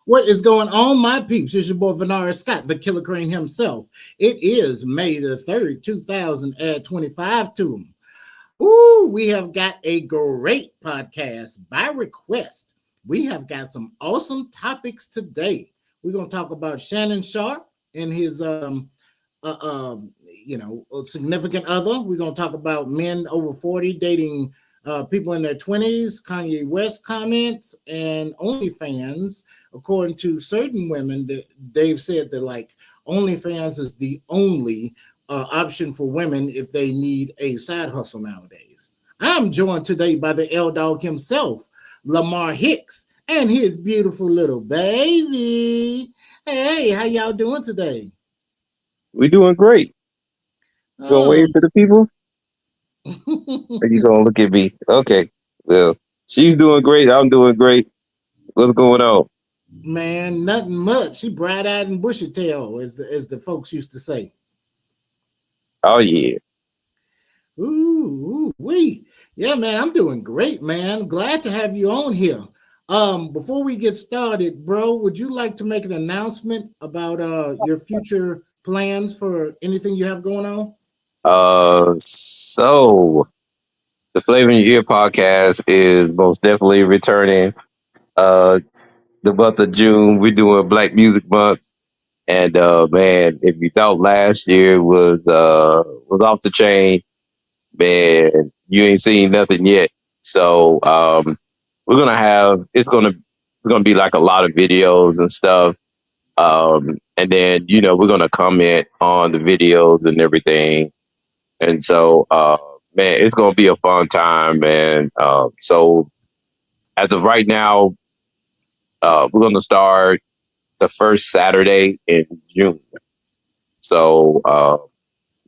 What is going on, my peeps? It's your boy Venara Scott, the KillaKrane himself. It is May the 3rd, 2025 to him. Ooh, we have got a great podcast by request. We have got some awesome topics today. We're going to talk about Shannon Sharpe and his significant other. We're going to talk about men over 40 dating people in their 20s, Kanye West comments, and OnlyFans. According to certain women, they've said that like OnlyFans is the only option for women if they need a side hustle nowadays. I'm joined today by the L Dog himself, Lamar Hicks, and his beautiful little baby. Hey, how y'all doing today? We're doing great. You gonna wave to the people? Or you gonna look at me? Okay. Well, she's doing great. I'm doing great. What's going on? Man, nothing much. She bright-eyed and bushy-tailed, as the folks used to say. Oh yeah. Ooh, wee. Yeah, man, I'm doing great, man. Glad to have you on here. Before we get started, bro, would you like to make an announcement about your future plans for anything you have going on? So the Flavor in Your Ear podcast is most definitely returning. The month of June, we're doing Black Music Month. And man, if you thought last year was off the chain, man, you ain't seen nothing yet. So we're gonna have it's gonna be like a lot of videos and stuff. And then we're gonna comment on the videos and everything. And so man, it's gonna be a fun time, man. So as of right now, we're gonna start the first Saturday in June. So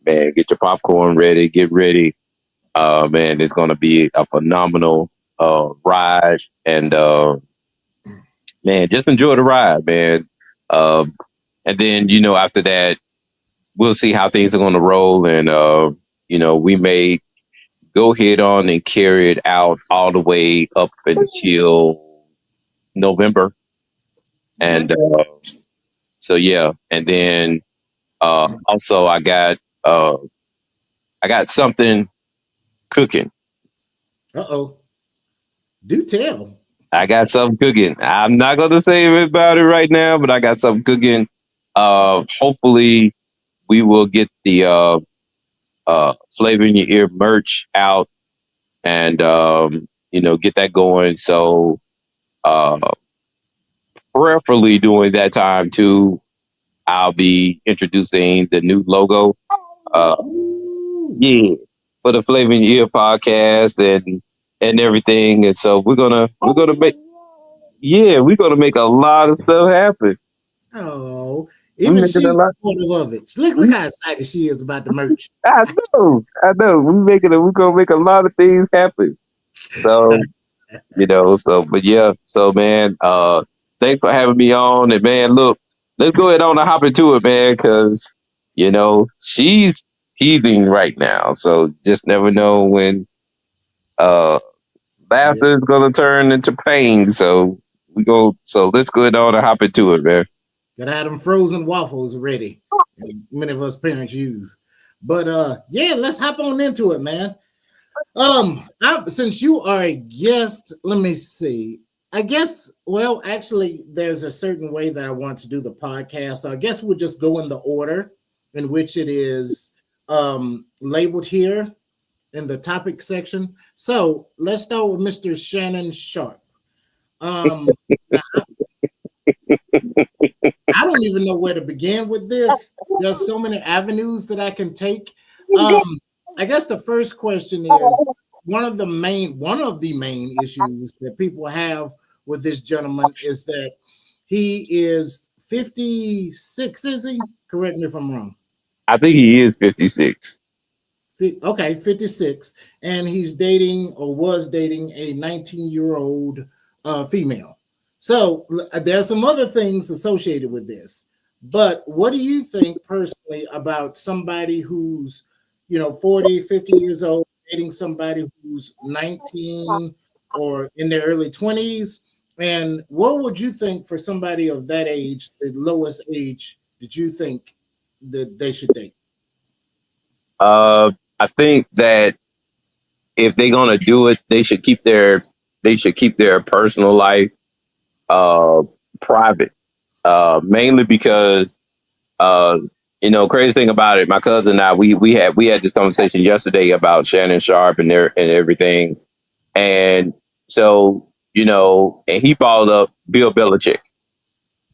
man, get your popcorn ready, get ready. Man, it's gonna be a phenomenal ride, and man, just enjoy the ride, man. And then after that, we'll see how things are gonna roll, and we may go head on and carry it out all the way up until November, and so yeah, and then also I got something cooking. Uh-oh. Do tell. I got something cooking. I'm not gonna say about it right now, but I got something cooking. Hopefully we will get the Flavor in Your Ear merch out and get that going. So prayerfully during that time too, I'll be introducing the new logo. Yeah, for the Flavor in Your Ear podcast and everything. And so we're gonna make a lot of stuff happen. Oh, even she's supportive of it. Look how excited she is about the merch. I know. We're gonna make a lot of things happen. So but yeah, so man, thanks for having me on. And man, look, let's go ahead on and hop into it, man, because she's heaving right now. So just never know when laughter is gonna turn into pain. So let's go ahead on and hop into it, man. Gotta have them frozen waffles ready. Many of us parents use. But yeah, let's hop on into it, man. Since you are a guest, let me see. I guess, well, actually, there's a certain way that I want to do the podcast. So I guess we'll just go in the order in which it is labeled here in the topic section. So let's start with Mr. Shannon Sharpe. Um, now, I don't even know where to begin with this. There's so many avenues that I can take. Um, I guess the first question is one of the main issues that people have with this gentleman is that he is 56, is he? Correct me if I'm wrong. I think he is 56. Okay, 56, and he's dating or was dating a 19-year-old female. So there's some other things associated with this. But what do you think personally about somebody who's, 40, 50 years old, dating somebody who's 19 or in their early 20s? And what would you think for somebody of that age, the lowest age that you think that they should date? Uh, I think that if they're gonna do it, they should keep their personal life uh private. Mainly because uh crazy thing about it, my cousin and I we had this conversation yesterday about Shannon Sharp and everything. And so, and he brought up Bill Belichick.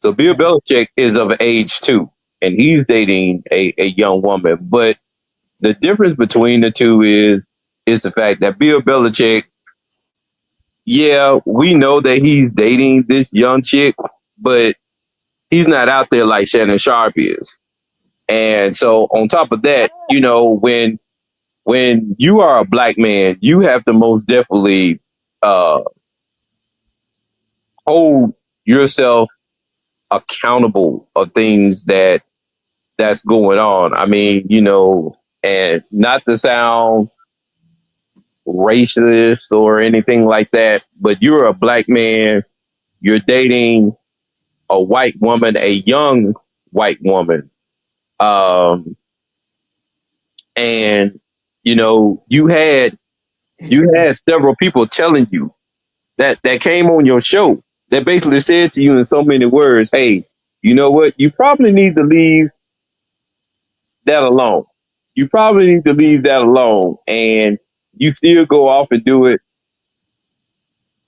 So Bill Okay. Belichick is of age too, and he's dating a young woman. But the difference between the two is the fact that Bill Belichick, yeah, we know that he's dating this young chick, but he's not out there like Shannon Sharp is. And so on top of that, when you are a black man, you have to most definitely uh hold yourself accountable of things that's going on. I mean, and not to sound racist or anything like that, but you're a black man, you're dating a white woman, a young white woman. Um, and you had several people telling you that came on your show that basically said to you in so many words, hey, you know what? You probably need to leave that alone. You probably need to leave that alone. And you still go off and do it.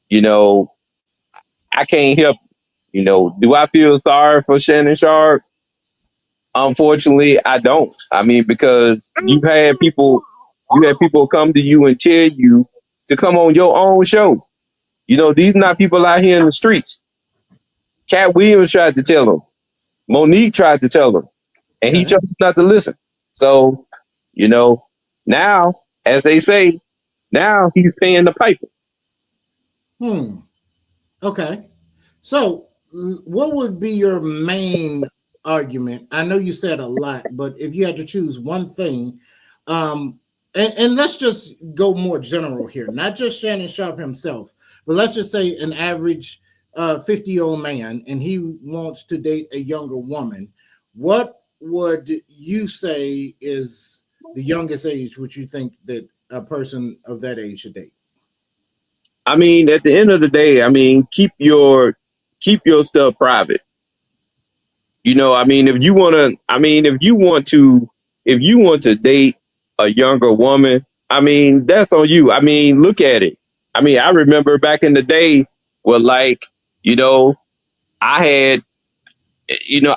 You know, I can't help. Do I feel sorry for Shannon Sharp? Unfortunately, I don't. I mean, because you had people come to you and tell you to come on your own show. These not people out here in the streets. Cat Williams tried to tell them. Monique tried to tell them, and he Okay. chose not to listen. So, you know, now, as they say, now he's paying the piper. Hmm. Okay. So, what would be your main argument? I know you said a lot, but if you had to choose one thing, um, and let's just go more general here, not just Shannon Sharp himself, but let's just say an average 50-year-old man and he wants to date a younger woman. What would you say is the youngest age which you think that a person of that age should date? I mean, at the end of the day, I mean, keep your stuff private. I mean, if you want to date a younger woman, I mean, that's on you. I mean, look at it. I mean, I remember back in the day where, like, you know, I had,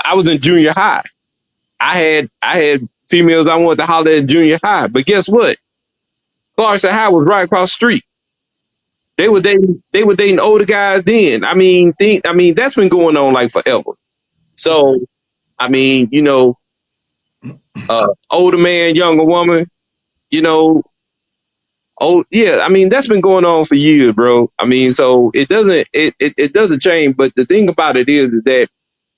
I was in junior high. I had females I wanted to holler at junior high, but guess what? Clarkson High was right across the street. They were dating older guys then. I mean, that's been going on like forever. Okay. So, I mean, older man, younger woman, you know, oh yeah, I mean that's been going on for years, bro. I mean, so it doesn't change. But the thing about it is that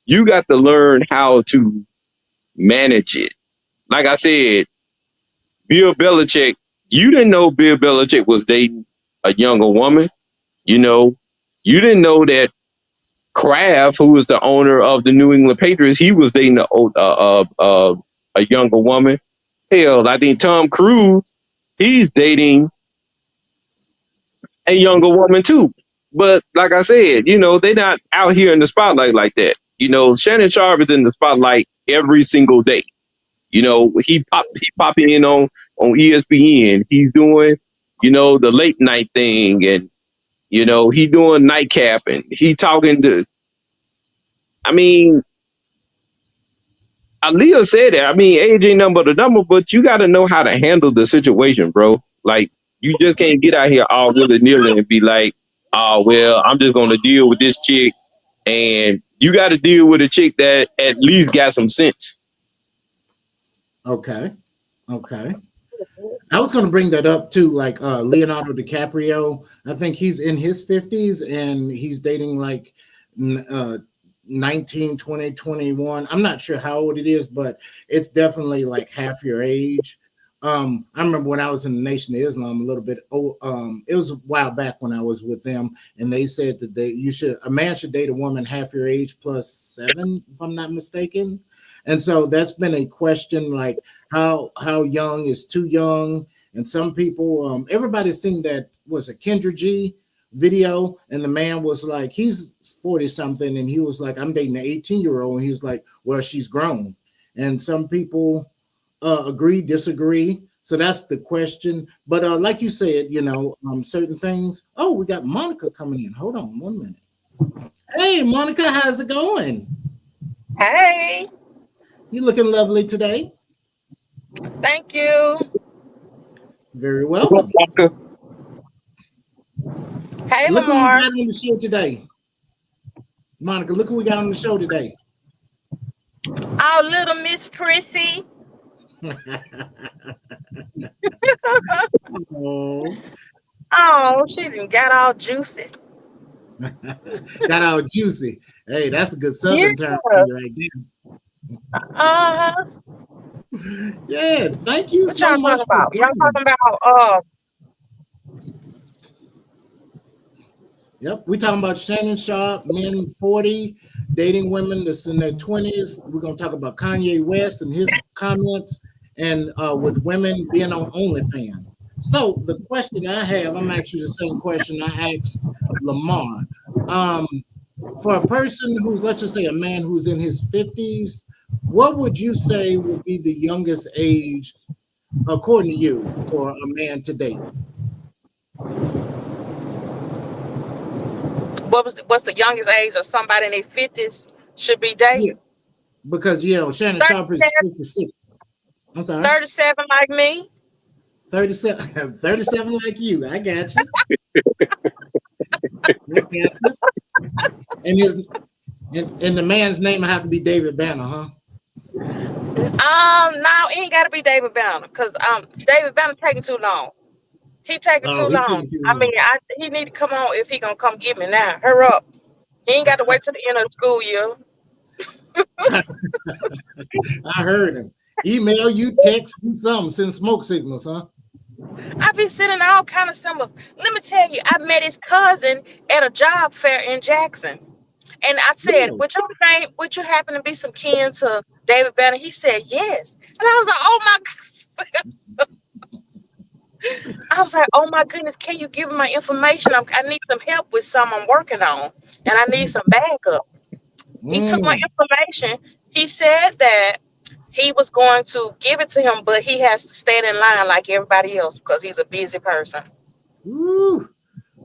you got to learn how to manage it. Like I said, Bill Belichick, you didn't know Bill Belichick was dating a younger woman. You know, you didn't know that Kraft, who was the owner of the New England Patriots, he was dating a younger woman. Hell, I think Tom Cruise, he's dating. a younger woman too. But like I said, they're not out here in the spotlight like that. Shannon Sharpe is in the spotlight every single day. He popping in on ESPN. He's doing, the late night thing, and he doing nightcap, and he talking to. I mean, Aaliyah said that. I mean, age ain't nothing but a number, but you got to know how to handle the situation, bro. Like, you just can't get out here all willy nilly and be like, "Oh well, I'm just gonna deal with this chick," and you got to deal with a chick that at least got some sense. Okay. Okay. I was going to bring that up too, like Leonardo DiCaprio. I think he's in his 50s and he's dating like uh, 19, 20, 21. I'm not sure how old it is, but it's definitely like half your age. I remember when I was in the Nation of Islam a little bit. It was a while back when I was with them, and they said that a man should date a woman half your age plus 7, if I'm not mistaken. And so that's been a question, like how young is too young. And some people, everybody's seen that was a Kendra G video, and the man was like, he's 40 something, and he was like, I'm dating an 18-year-old, and he was like, well, she's grown. And some people agree, disagree. So that's the question. But like you said, certain things. Oh, we got Monica coming in. Hold on 1 minute. Hey, Monica, how's it going? Hey, You looking lovely today. thank you. Very What's up, welcome. Monica? Hey, Look who we Lamar. got on the show today. Monica, look who we got on the show today. Our little Miss Prissy. Oh, Oh, she done got all juicy. got all juicy. Hey, that's a good Yeah. Southern term for you right Uh-huh. there. Yeah, thank you What so y'all much talking for about? Y'all coming. talking about Yep, we're talking about Shannon Sharpe, men 40, dating women that's in their 20s. We're going to talk about Kanye West and his comments, and with women being on OnlyFans. So the question I have, I'm actually the same question I asked Lamar. Um, for a person who's, let's just say, a man who's in his 50s, what would you say would be the youngest age, according to you, for a man to date? what's the youngest age of somebody in their 50s should be Yeah, dating? because Shannon Sharpe is 37, 56. I'm sorry. 37 like me. 37, 37 like you. I got you. I got you. And his and the man's name have to be David Banner, huh? No, it ain't gotta be David Banner, because David Banner taking too long. He taking too Oh, he long. taking too I mean, long. he need to come on if he gonna come get me now. Hurry up. He ain't got to wait till the end of the school year. I heard him. Email you, text you something, send smoke signals, huh? I be sending all kind of symbols. Let me tell you, I met his cousin at a job fair in Jackson. And I said, Really? would you happen to be some kin to David Banner? He said, yes. And I was like, oh my I was like, oh my goodness, can you give me my information? I need some help with something I'm working on. And I need some backup. He took my Mm. information. He said that he was going to give it to him, but he has to stand in line like everybody else because he's a busy person. Woo.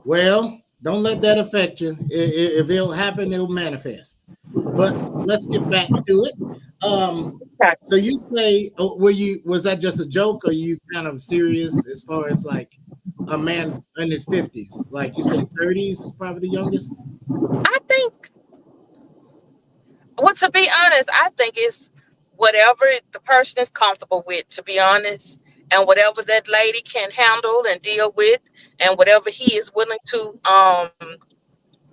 Well, don't let that affect you. If it'll happen, it'll manifest. But let's get back to it. Okay. So you say, was that just a joke, or you kind of serious as far as like a man in his 50s? Like you say 30s is probably the youngest? I think, well, to be honest, I think it's whatever the person is comfortable with, to be honest, and whatever that lady can handle and deal with, and whatever he is willing to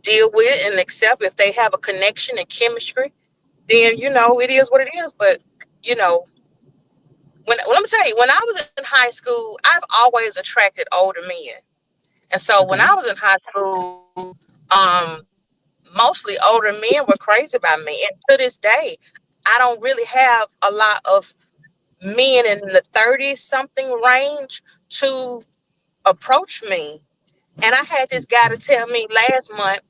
deal with and accept. If they have a connection and chemistry, then it is what it is. But you know, let me tell you, when I was in high school, I've always attracted older men, and so when Okay. I was in high school, um, mostly older men were crazy about me, and to this day, I don't really have a lot of men in the 30 something range to approach me. And I had this guy to tell me last month,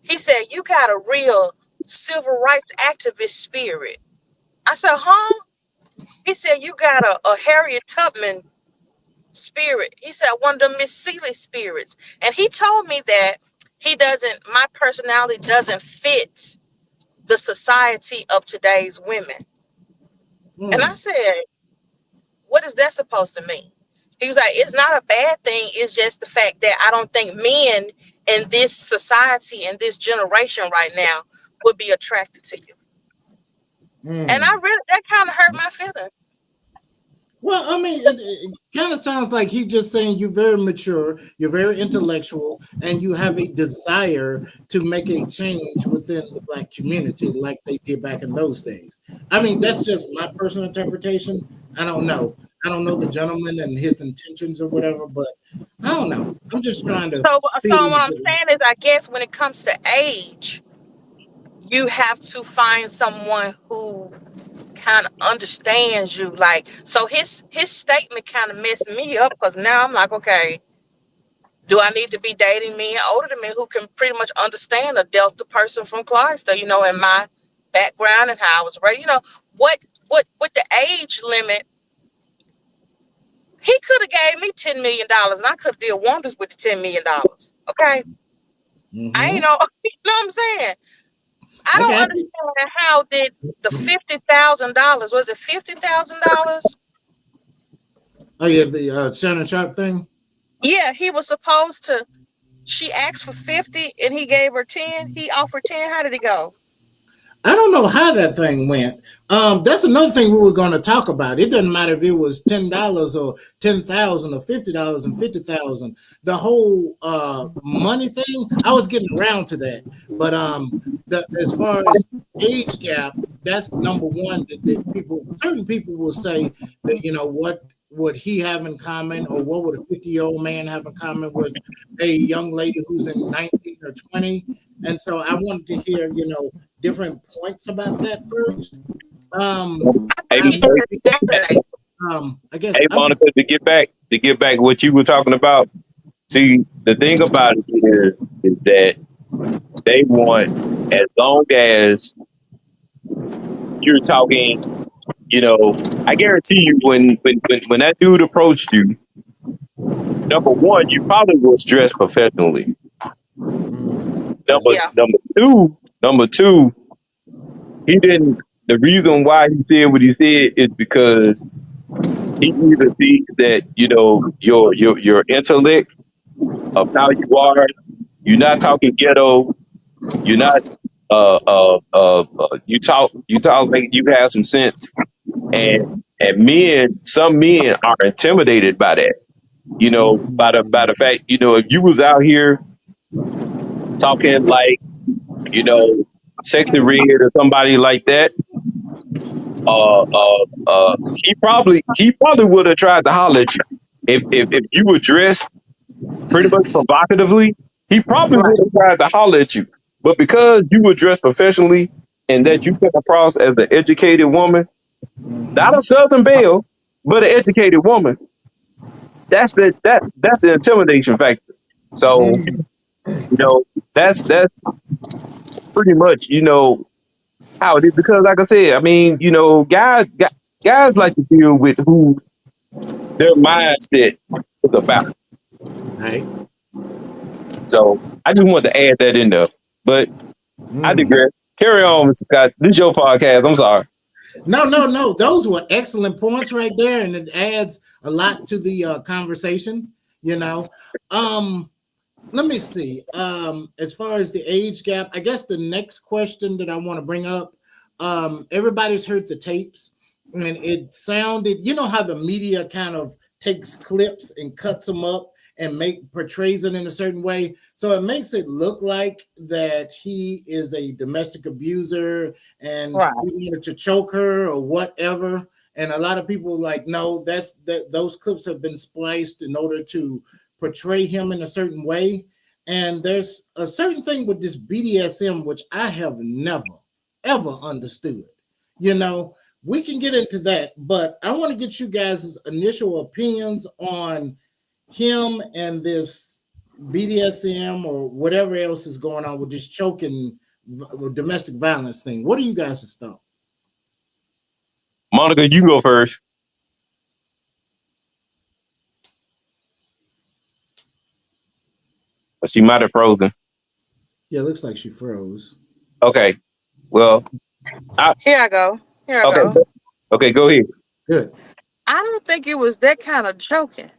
he said, you got a real civil rights activist spirit. I said, huh? He said, you got a Harriet Tubman spirit. He said, one of the Miss Seeley spirits. And he told me that my personality doesn't fit the society of today's women. And I said, what is that supposed to mean? He was like, it's not a bad thing. It's just the fact that I don't think men in this society and this generation right now would be attracted to you. And that kind of hurt my feelings. Well, I mean, it kind of sounds like he's just saying you're very mature, you're very intellectual, and you have a desire to make a change within the Black community like they did back in those days. I mean, that's just my personal interpretation. I don't know. I don't know the gentleman and his intentions or whatever, but I don't know. I'm just trying to So see what I'm saying is, I guess when it comes to age, you have to find someone who kind of understands you. Like, so his statement kind of messed me up, because now I'm like, okay, do I need to be dating men older than me who can pretty much understand a Delta person from Clarksville, and my background and how I was raised, what with the age limit, he could have gave me $10 million and I could have did wonders with the $10 million. Okay. I ain't know, you know what I'm saying? I don't understand how did the $50,000, was it $50,000? Oh yeah, the Shannon Sharpe thing. Yeah, he was supposed to. She asked for 50 and he gave her 10. He offered 10. How did it go? I don't know how that thing went. That's another thing we were going to talk about. It doesn't matter if it was $10 or 10,000 or $50 and 50,000. The whole money thing, I was getting around to that. But as far as age gap, that's number one. That certain people will say that what would he have in common, or what would a 50-year-old man have in common with a young lady who's in 19 or 20? And so I wanted to hear, different points about that first. I guess. Hey, Monica, to get back what you were talking about. See, the thing about it is that they want, as long as you're talking, I guarantee you when that dude approached you, number one, you probably was dressed professionally. Number two, he didn't. The reason why he said what he said is because he either sees that your intellect of how you are. You're not talking ghetto. You're not. You talk like you have some sense, and some men are intimidated by that. By the fact, if you was out here talking like, Sexy Red or somebody like that, he probably would have tried to holler at you. If you were dressed pretty much provocatively, he probably would have tried to holler at you. But because you were dressed professionally and that you came across as an educated woman, not a Southern belle, but an educated woman, that's the intimidation factor. So, that's pretty much, how it is. Because like I said, I mean, guys like to deal with who their mindset is about. Right. So I just wanted to add that in there. But I digress. Carry on, Mr. Scott. This is your podcast. I'm sorry. No. Those were excellent points right there, and it adds a lot to the conversation. Let me see. As far as the age gap, I guess the next question that I want to bring up, everybody's heard the tapes, and it sounded, how the media kind of takes clips and cuts them up and portrays it in a certain way. So it makes it look like that he is a domestic abuser and he wanted to choke her or whatever. And a lot of people no, those clips have been spliced in order to portray him in a certain way. And there's a certain thing with this BDSM, which I have never, ever understood. We can get into that, but I want to get you guys' initial opinions on him and this BDSM or whatever else is going on with this choking domestic violence thing? What do you guys' thought? Monica, you go first. She might have frozen. Yeah, it looks like she froze. Okay. Well, Here I go. okay. Okay, go ahead. Good. I don't think it was that kind of choking.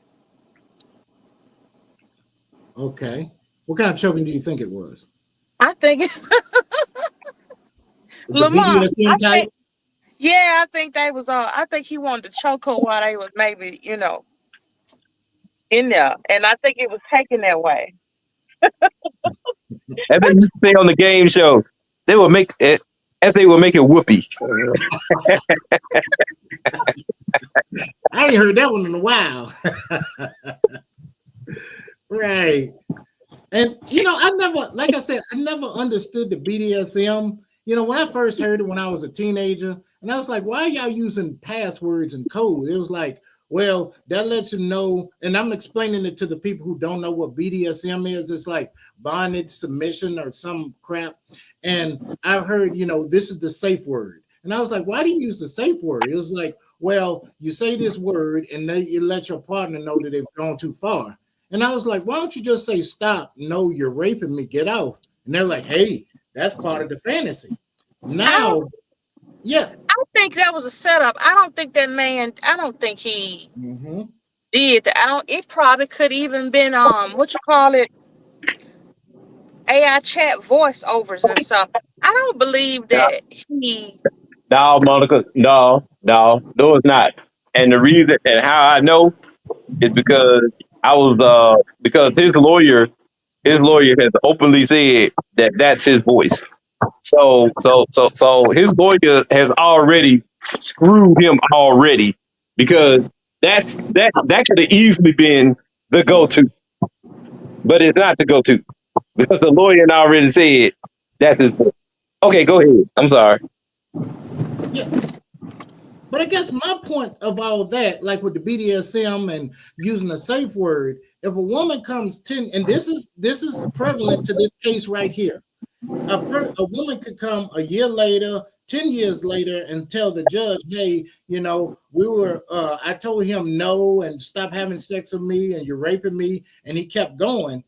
Okay. What kind of choking do you think it was? I think The Lamar. BDSM type? I think they was I think he wanted to choke her while they was maybe, in there. And I think it was taken that way. As they used to say on the game show, they would make it as they were making whoopee. I ain't heard that one in a while. Right. And I never understood the BDSM. When I first heard it when I was a teenager, and I was like, why are y'all using passwords and code? It was like, well, that lets you know, and I'm explaining it to the people who don't know what BDSM is. It's like bondage, submission, or some crap. And I've heard, this is the safe word. And I was like, why do you use the safe word? It was like, well, you say this word and then you let your partner know that they've gone too far. And I was like, why don't you just say, stop, no, you're raping me, get off. And they're like, hey, that's part of the fantasy. Now, yeah. I think that was a setup. I don't think that man, he did that. It probably could even been, AI chat voiceovers and stuff. I don't believe that he. No, Monica, no, it's not. And the reason and how I know is because because his lawyer has openly said that that's his voice. So his lawyer has already screwed him already because that could have easily been the go-to, but it's not the go-to because the lawyer already said that's his voice. Okay, go ahead. I'm sorry. Yeah. But I guess my point of all that, like with the BDSM and using a safe word, if a woman comes and this is prevalent to this case right here. A woman could come a year later, 10 years later, and tell the judge, hey, I told him no and stop having sex with me and you're raping me, and he kept going.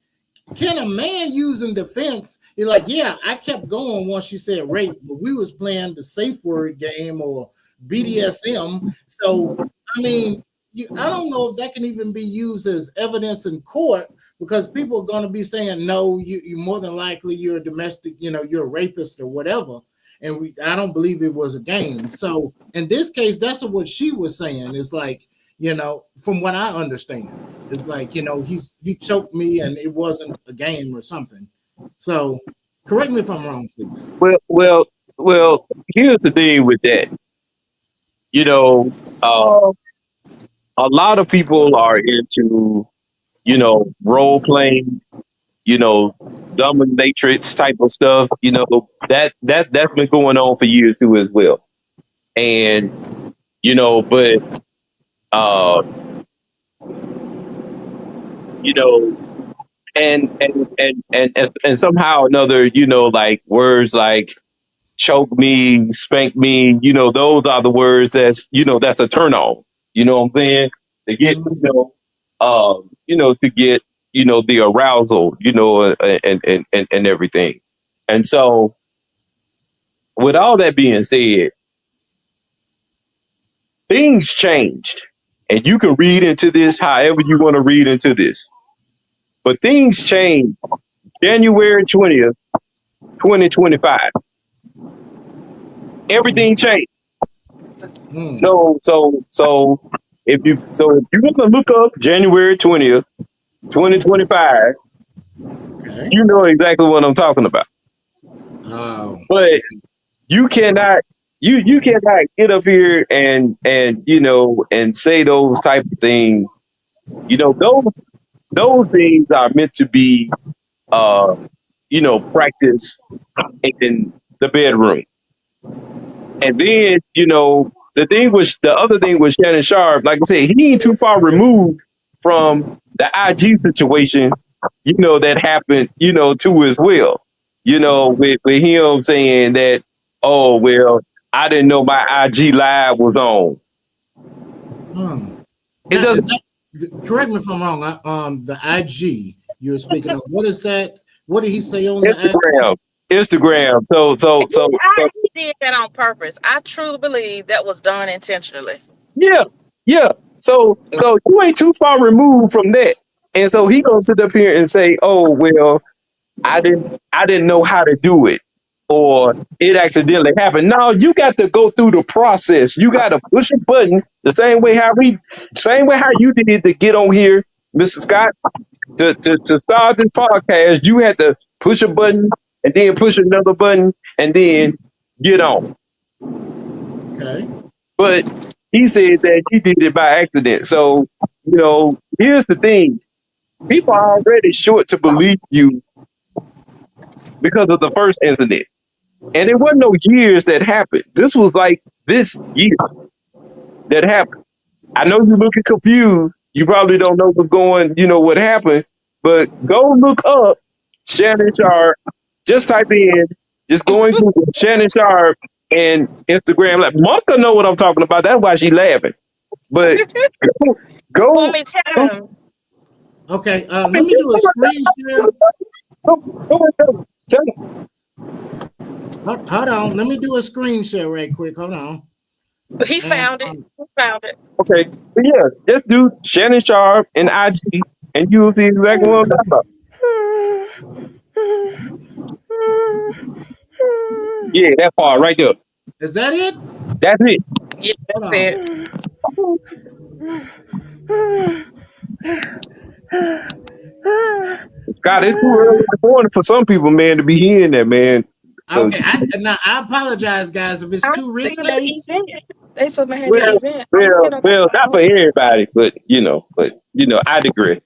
Can a man use in defense? He's like, yeah, I kept going once you said rape, but we was playing the safe word game or BDSM. So, I don't know if that can even be used as evidence in court because people are going to be saying, no, you more than likely you're a domestic, you're a rapist or whatever. And I don't believe it was a game. So in this case, that's what she was saying. It's like, from what I understand, it's like, he choked me and it wasn't a game or something. So correct me if I'm wrong, please. Well, here's the thing with that. A lot of people are into, role playing, dominatrix type of stuff. That's been going on for years too as well. And but and somehow or another, like words like choke me, spank me, those are the words that's a turn on. You know what I'm saying? To get, to get, the arousal, and everything. And so with all that being said, things changed. And you can read into this however you want to read into this. But things changed January 20th, 2025. Everything changed. So if you're gonna look up January 20th, 2025, you know exactly what I'm talking about. But you cannot get up here and say those type of things. Those things are meant to be practiced in the bedroom. And then, the other thing with Shannon Sharpe, like I said, he ain't too far removed from the IG situation that happened, too as well. With him saying that, oh well, I didn't know my IG live was on. It Now, doesn't. correct me if I'm wrong. The IG you're speaking of, what is that? What did he say on the Instagram. So He did that on purpose. I truly believe that was done intentionally. yeah. So you ain't too far removed from that. And so he gonna sit up here and say, oh well, I didn't know how to do it, or it accidentally happened. No, you got to go through the process. You got to push a button the same way how you did to get on here, Mr. Scott, to start this podcast. You had to push a button and then push another button and then get on. Okay. But he said that he did it by accident. So, here's the thing. People are already short to believe you because of the first incident. And it wasn't no years that happened. This was like this year that happened. I know you're looking confused. You probably don't know what happened. But go look up Shannon Sharpe. Just type in, just go and Google Shannon Sharpe and Instagram. Like, Monica know what I'm talking about. That's why she's laughing. But go. Want me to tell him? Okay. Let me do a screen share. Hold on. Let me do a screen share right quick. Hold on. He found it. He found it. Okay. But yeah, just do Shannon Sharpe and IG, and you'll see exactly what I'm talking about. Yeah, that part right there. Is that it? That's it. Yeah, that's it. God, it's too early in the morning for some people, man, to be hearing that, man. So, Okay. I apologize, guys, if it's too risky. They supposed to have the event. Well, not for everybody, but I digress.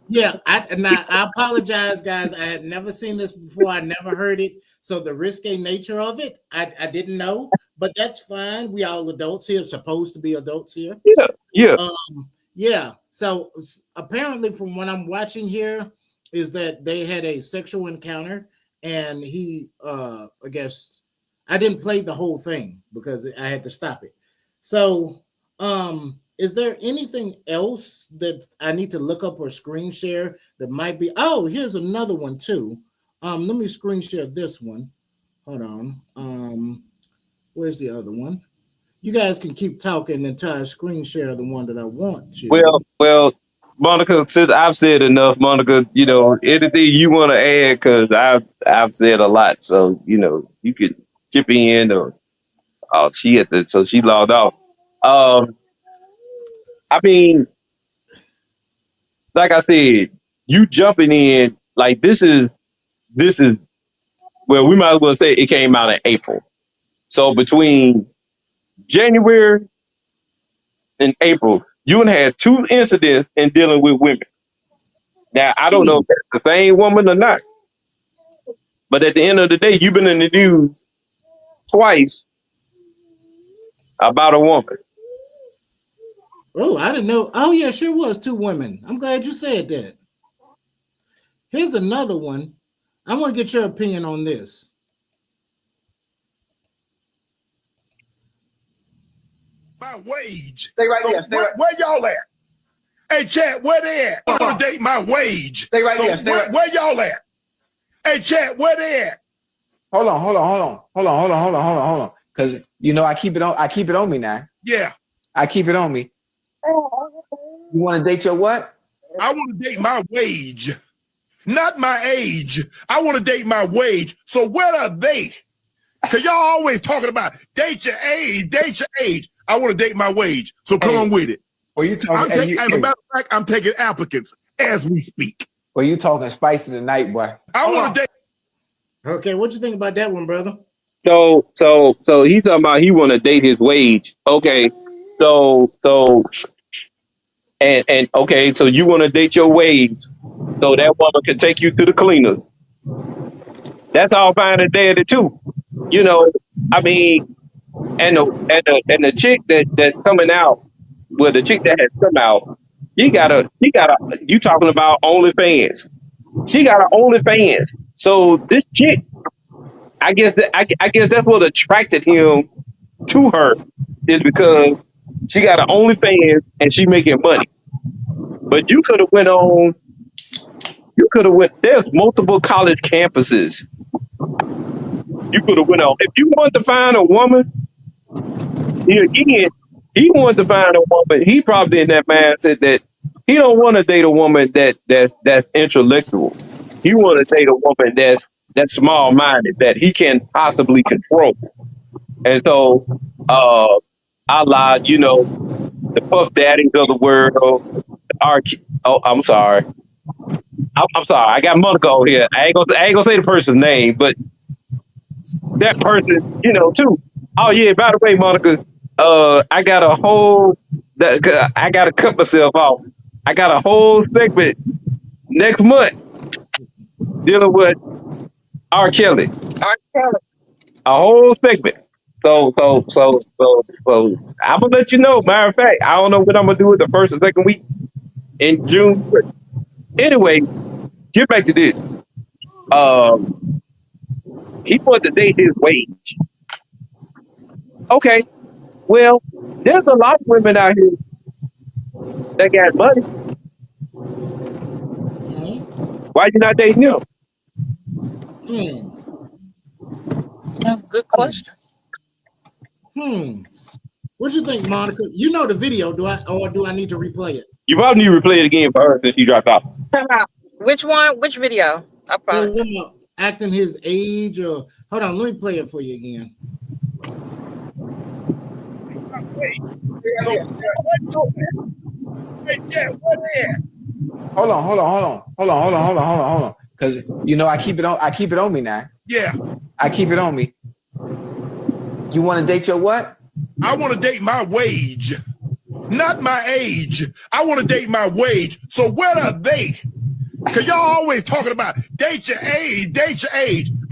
Yeah, I apologize, guys. I had never seen this before. I never heard it. So the risque nature of it, I didn't know, but that's fine. We all adults here, supposed to be adults here. Yeah. So apparently, from what I'm watching here, is that they had a sexual encounter, and he, I guess, I didn't play the whole thing because I had to stop it. So, is there anything else that I need to look up or screen share that might be? Oh, here's another one too. Let me screen share this one. Hold on. Where's the other one? You guys can keep talking until I screen share the one that I want to. Well, Monica, since I've said enough, Monica, anything you want to add, because I've said a lot, so you could chip in or she logged off. I mean, like I said, you jumping in like this is well, we might as well say it came out in April. So between January and April, you had 2 incidents in dealing with women. Now, I don't know if that's the same woman or not, but at the end of the day, you've been in the news twice about a woman. Oh, I didn't know. Oh, yeah, sure was 2 women. I'm glad you said that. Here's another one. I want to get your opinion on this. My wage. Stay right there. Where y'all at? Hey, Chad, where they at? I want to date my wage. Stay right there. Where y'all at? Hey, Chad, where they at? Hold on. Because I keep it on me now. Yeah. I keep it on me. You want to date your what? I want to date my wage, not my age. I want to date my wage. So where are they? Because y'all always talking about date your age. I want to date my wage. So come on with it. Well, you talking? As a matter of fact, I'm taking applicants as we speak. Well, you talking spicy tonight, boy. I want to date. Okay, what you think about that one, brother? So he's talking about he want to date his wage. Okay, so okay, so you want to date your wage, so that woman can take you to the cleaners. That's all fine and dandy too. I mean, and the chick that's coming out, well, the chick that has come out, you talking about OnlyFans. She got her OnlyFans. So this chick, I guess that's what attracted him to her is because she got an OnlyFans and she making money. But you could have went on. You could have went. There's multiple college campuses. You could have went on. If you want to find a woman, he wanted to find a woman. He probably in that mindset that he don't want to date a woman that's intellectual. He want to date a woman that's small minded that he can possibly control. And so, I lied. The Puff Daddies of the world. I'm sorry. I'm sorry. I got Monica over here. I ain't gonna say the person's name, but that person, too. Oh yeah. By the way, Monica, I got a whole. I got to cut myself off. I got a whole segment next month dealing with R. Kelly. A whole segment. So I'm gonna let you know. Matter of fact, I don't know what I'm gonna do with the first and second week in June. Anyway, get back to this. He wanted to date his wage. Okay, well, there's a lot of women out here that got money. Why you not dating him? That's a good question. What you think, Monica? You know the video, do I need to replay it? You probably need to replay it again for her since you dropped off. Which one? Which video? I probably acting his age or hold on, let me play it for you again. Hold on. Cause I keep it on me now. Yeah. I keep it on me. You want to date your what? I want to date my wage, not my age. I want to date my wage. So where are they? Because y'all always talking about date your age.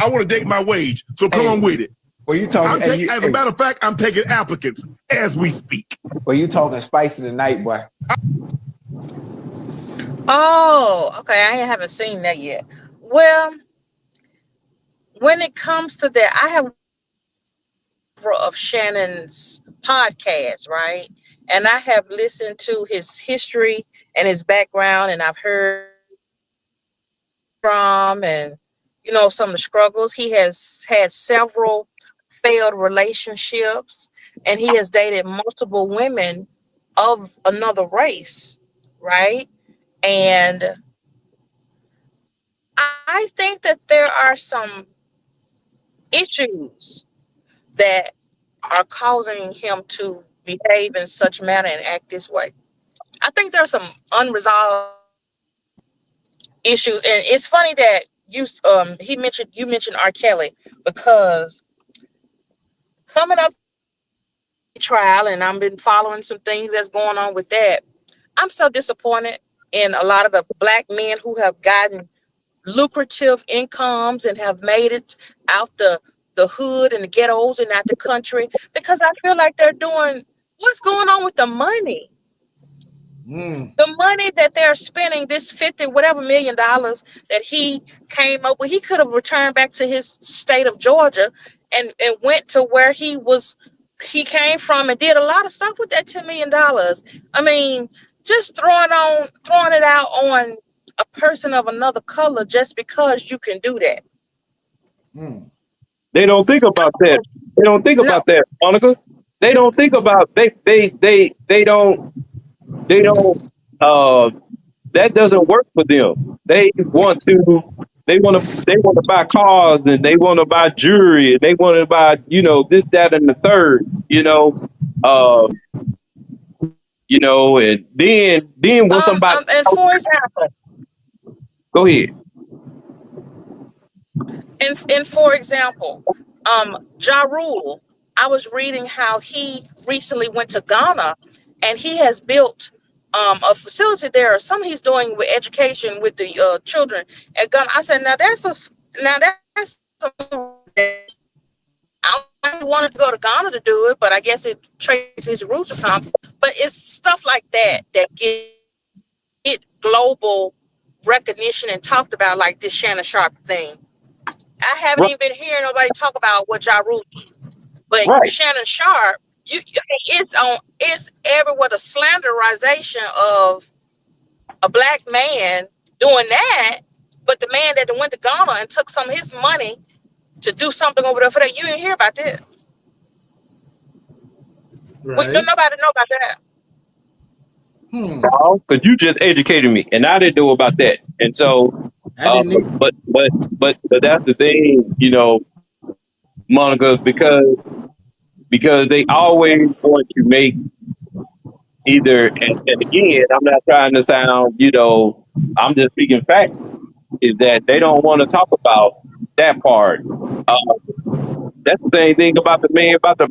I want to date my wage. So come on with it. Well, you talking? As a matter of fact, I'm taking applicants as we speak. Well, you talking spicy tonight, boy. Oh, okay. I haven't seen that yet. Well, when it comes to that, I have of Shannon's podcast, right? And I have listened to his history and his background, and I've heard from and some of the struggles. He has had several failed relationships, and he has dated multiple women of another race, right? And I think that there are some issues that are causing him to behave in such manner and act this way. I think there's some unresolved issues, and it's funny that you mentioned R. Kelly, because coming up trial, and I've been following some things that's going on with that. I'm so disappointed in a lot of the Black men who have gotten lucrative incomes and have made it out the hood and the ghettos and out the country, because I feel like they're doing what's going on with the money. The money that they're spending, this $50 million that he came up with, he could have returned back to his state of Georgia and went to where he came from and did a lot of stuff with that $10 million. I mean, just throwing it out on a person of another color just because you can do that. They don't think about that. They don't think about that, Monica. They don't think about they don't that doesn't work for them. They want to buy cars, and they want to buy jewelry, and they want to buy, this, that, and the third, and then when somebody and for example, go ahead. And for example, Ja Rule, I was reading how he recently went to Ghana, and he has built a facility there. Something he's doing with education with the children at Ghana. I said, now that's I wanted to go to Ghana to do it, but I guess it traces his roots or something. But it's stuff like that get global recognition and talked about like this Shannon Sharpe thing. I haven't Right. even been hearing nobody talk about what Ja Rule, but Right. Shannon Sharpe, it's everywhere the slanderization of a black man doing that, but the man that went to Ghana and took some of his money to do something over there for that, you didn't hear about that. Right. Nobody know about that. Because you just educated me, and I didn't know about that. And so, I didn't either. but that's the thing, you know, Monica, because they always want to make either, and again, I'm not trying to sound, you know, I'm just speaking facts, is that they don't want to talk about that part. That's the same thing about the man, about the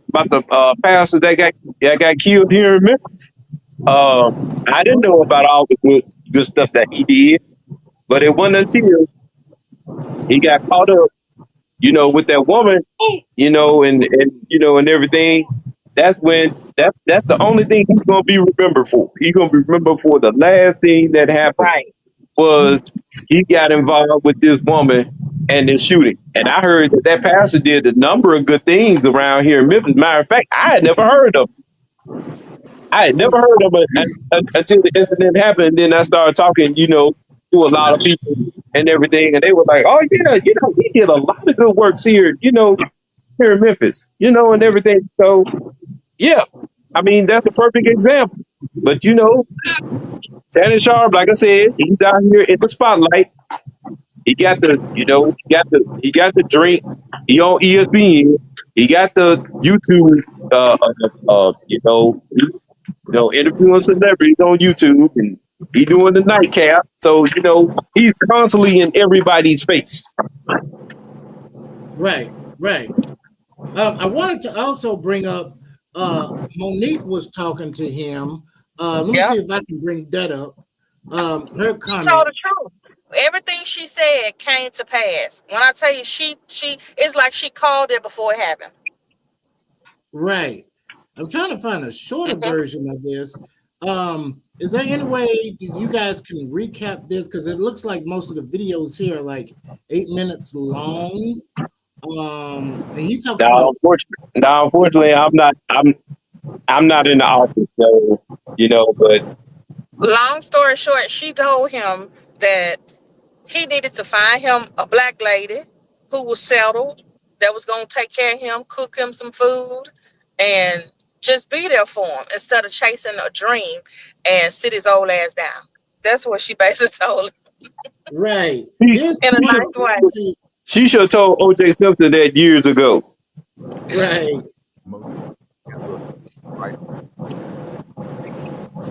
pastor that got killed here in Memphis. I didn't know about all the good stuff that he did, but it wasn't until he got caught up, you know, with that woman, you know, and you know, and everything. That's when that's the only thing he's gonna be remembered for. He's gonna be remembered for the last thing that happened was he got involved with this woman and this shooting. And I heard that pastor did a number of good things around here in Memphis. Matter of fact, I had never heard of him. Until the incident happened. Then I started talking, you know, to a lot of people and everything, and they were like, "Oh yeah, you know, he did a lot of good works here, you know, here in Memphis, you know, and everything." So yeah, I mean that's a perfect example. But you know, Shannon Sharpe, like I said, he's out here in the spotlight. He got the, you know, he got the drink. He on ESPN. He got the YouTube, you know, interviewing celebrities on YouTube, and he doing the nightcap. So you know, he's constantly in everybody's face. Right. I wanted to also bring up Monique was talking to him. Let me see if I can bring that up. Her comment. She told the truth. Everything she said came to pass. When I tell you, she it's like she called it before it happened. Right. I'm trying to find a shorter version of this. Is there any way you guys can recap this? Because it looks like most of the videos here are like 8 minutes long. And he talks about. Unfortunately, I'm not in the office, so you know. But long story short, she told him that he needed to find him a black lady who was settled, that was going to take care of him, cook him some food, and just be there for him instead of chasing a dream and sit his old ass down. That's what she basically told him. Right. In a nice way. She should have told O.J. Simpson that years ago. Right. Right.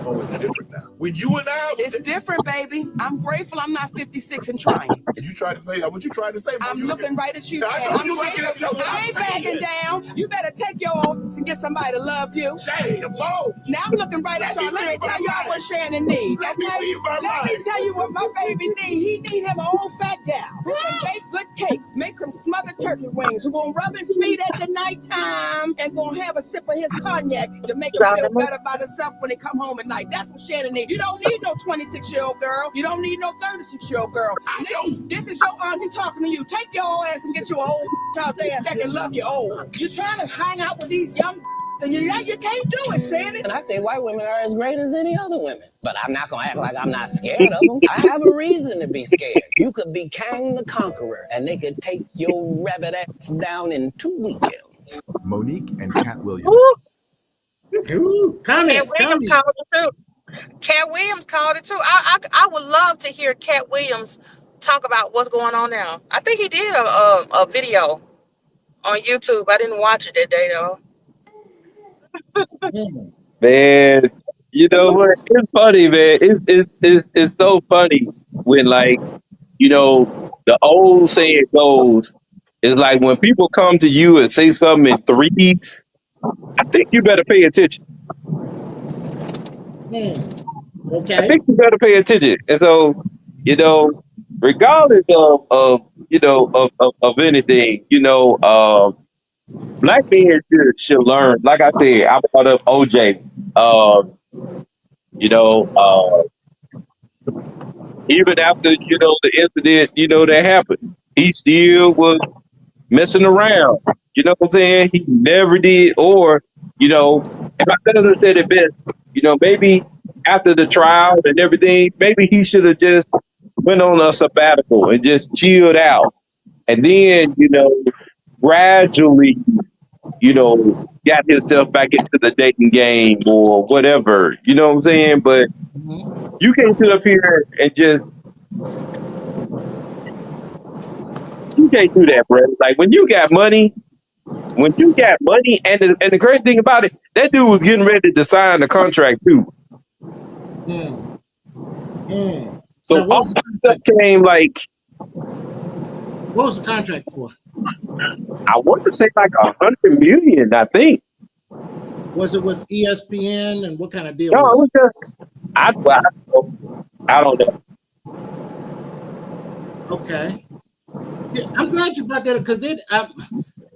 Oh, it's different now. When you and I, it's different, baby. I'm grateful I'm not 56 and trying. And you tried to say what you tried to say. I'm looking right at you. I know you looking at your. I ain't backing down. You better take your own and get somebody to love you. Damn, whoa. Now I'm looking right at y'all. Let me tell y'all what Shannon needs. Let me tell you what my baby needs. He need him an old fat gal who can bake good cakes, make some smothered turkey wings, who gonna rub his feet at the nighttime and gonna have a sip of his cognac to make him feel better about himself when he come home at night. That's what Shannon needs. You don't need no 26-year-old girl. You don't need no 36-year-old girl. This is your auntie talking to you. Take your old ass and get your old out there that can love you old. You're trying to hang out with these young and you can't do it, Shannon. And I think white women are as great as any other women. But I'm not going to act like I'm not scared of them. I have a reason to be scared. You could be Kang the Conqueror, and they could take your rabbit ass down in 2 weekends. Monique and Cat Williams. Comments. Cat Williams called it too. I would love to hear Cat Williams talk about what's going on now. I think he did a video on YouTube. I didn't watch it that day though. Man, you know what? It's funny, man. It's so funny when, like, you know, the old saying goes, it's like when people come to you and say something in threes, I think you better pay attention. Okay. I think you better pay attention. And so, you know, regardless of anything, you know, black men should learn. Like I said, I brought up OJ. You know, even after, the incident, that happened, he still was messing around. You know what I'm saying? He never did. Or, and my cousin said it best, maybe after the trial and everything, maybe he should have just went on a sabbatical and just chilled out. And then, gradually, got himself back into the dating game or whatever. You know what I'm saying? But you can't sit up here and just, you can't do that, bro. Like when you got money, and the crazy thing about it, that dude was getting ready to sign the contract too. So Now, all that stuff came like, what was the contract for? I want to say like 100 million, I think. Was it with ESPN, and what kind of deal No, it was was just, I don't know. Okay. Yeah, I'm glad you brought that up because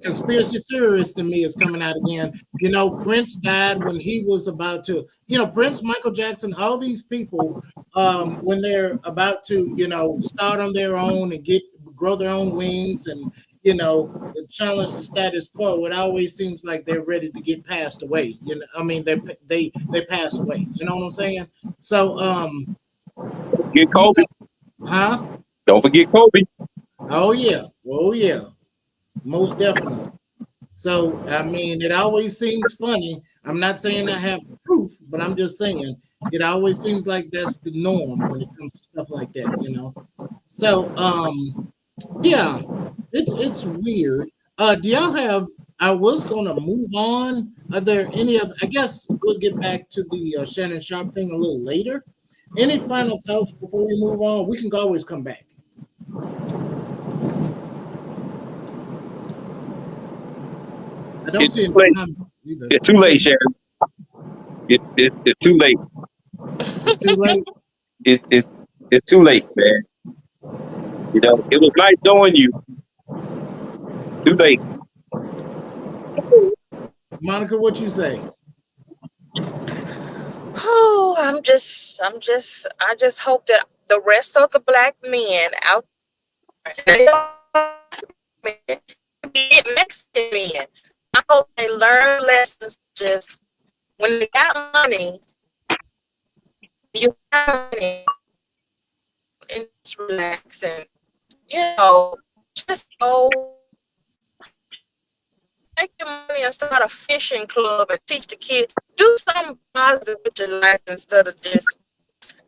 conspiracy theorist in me is coming out again. Prince died when he was about to, Prince, Michael Jackson, all these people, when they're about to, start on their own and grow their own wings and, challenge the status quo, it always seems like they're ready to get passed away. They pass away. You know what I'm saying? So, Get Kobe. huh? Don't forget Kobe. Oh yeah, most definitely. So it always seems funny. I'm not saying I have proof, but I'm just saying it always seems like that's the norm when it comes to stuff like that. So yeah, it's weird. Do y'all have? I was gonna move on. Are there any other? I guess we'll get back to the Shannon Sharpe thing a little later. Any final thoughts before we move on? We can always come back. I don't see any comments either. It's too late, Sharon. It's too late. It's too late. It's too late, man. It was nice knowing you. Too late. Monica, what you say? Oh, I just hope that the rest of the black men out there, Mexican men, I hope they learn lessons. Just when they got money, you have money and just relax and just go take your money and start a fishing club and teach the kids. Do something positive with your life instead of just.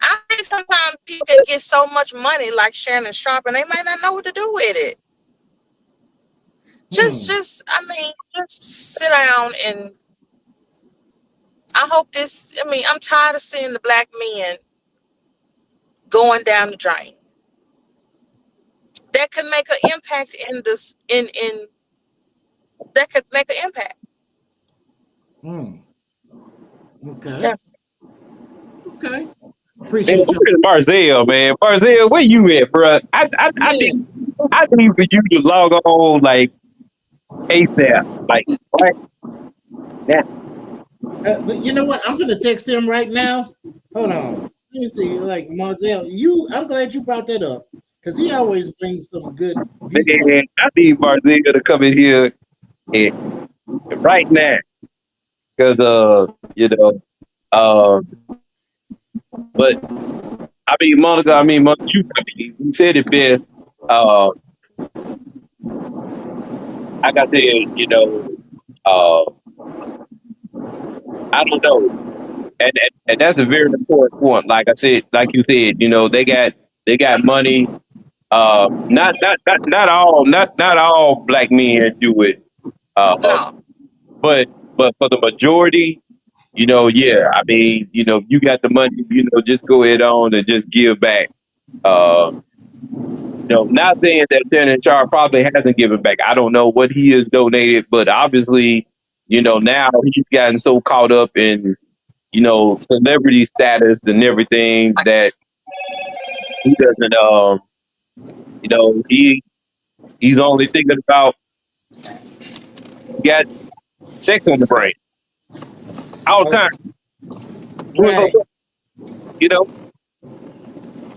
I think sometimes people can get so much money like Shannon Sharpe and they might not know what to do with it. Just sit down and I hope this. I'm tired of seeing the black men going down the drain. That could make an impact in this. That could make an impact. Okay. Yeah. Okay. Man, Appreciate you. look at Barzell, man. Barzell, where you at, bro? I need for you to log on like ASAP, like right now. But you know what? I'm gonna text him right now. Hold on. Let me see. Like Marzell, I'm glad you brought that up because he always brings some good viewpoints. Man, I need Barzell to come in here and right now, because but Monica, you said it best. Like I said, I don't know, and that's a very important point. Like I said, like you said, they got money. Not all black men do it. No. But for the majority, yeah, you got the money, just go ahead on and just give back. Not saying that Shannon Sharpe probably hasn't given back. I don't know what he has donated, but obviously, now he's gotten so caught up in, celebrity status and everything that he doesn't, he's only thinking about got sex on the brain all the time. Right.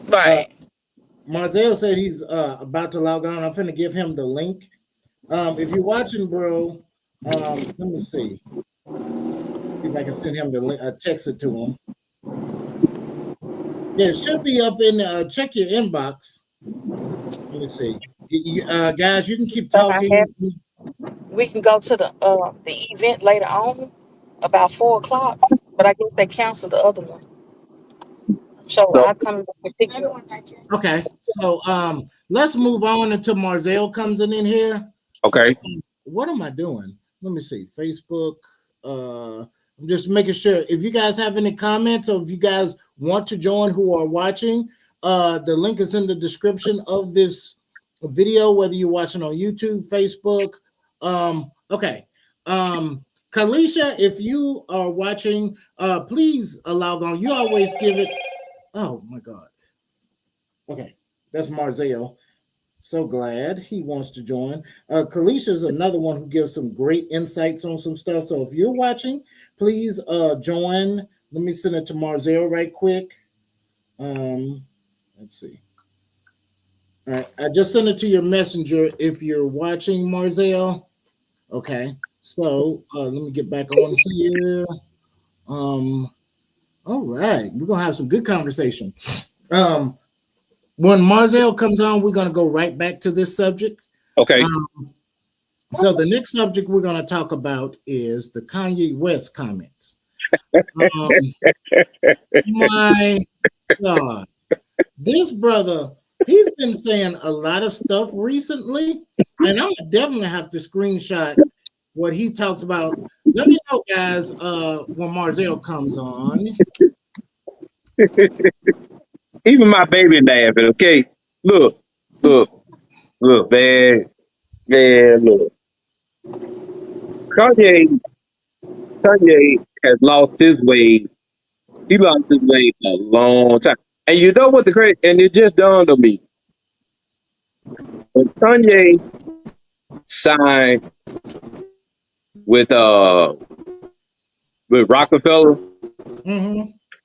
Right. Marzel said he's about to log on. I'm finna give him the link. If you're watching, bro, let me see if I can send him the link. Text it to him. Yeah, it should be up in. Check your inbox. Let me see, guys. You can keep talking. We can go to the event later on about 4 o'clock, but I guess they canceled the other one. So So I come to pick you up. Okay, so let's move on until Marzel comes in here. okay. What am I doing? Let me see. Facebook. I'm just making sure if you guys have any comments or if you guys want to join who are watching, the link is in the description of this video, whether you're watching on YouTube, Facebook. Okay. Kalisha, if you are watching, please log on. You always give it. Oh my God. Okay, that's Marzel. So glad he wants to join. Kalisha is another one who gives some great insights on some stuff. So if you're watching, please join. Let me send it to Marzel right quick. Let's see. All right, I just sent it to your messenger if you're watching, Marzel. Okay, so let me get back on here. All right, we're gonna have some good conversation. When Marzel comes on, we're going to go right back to this subject. Okay. So the next subject we're going to talk about is the Kanye West comments. My God, this brother, he's been saying a lot of stuff recently, and I'm gonna definitely have to screenshot what he talks about. Let me know, guys, when Marzel comes on. Even my baby laughing. Okay. Look, man, look. Kanye has lost his way. He lost his way a long time. And you know what the crazy? And it just dawned on me. When Kanye signed with Rockefeller,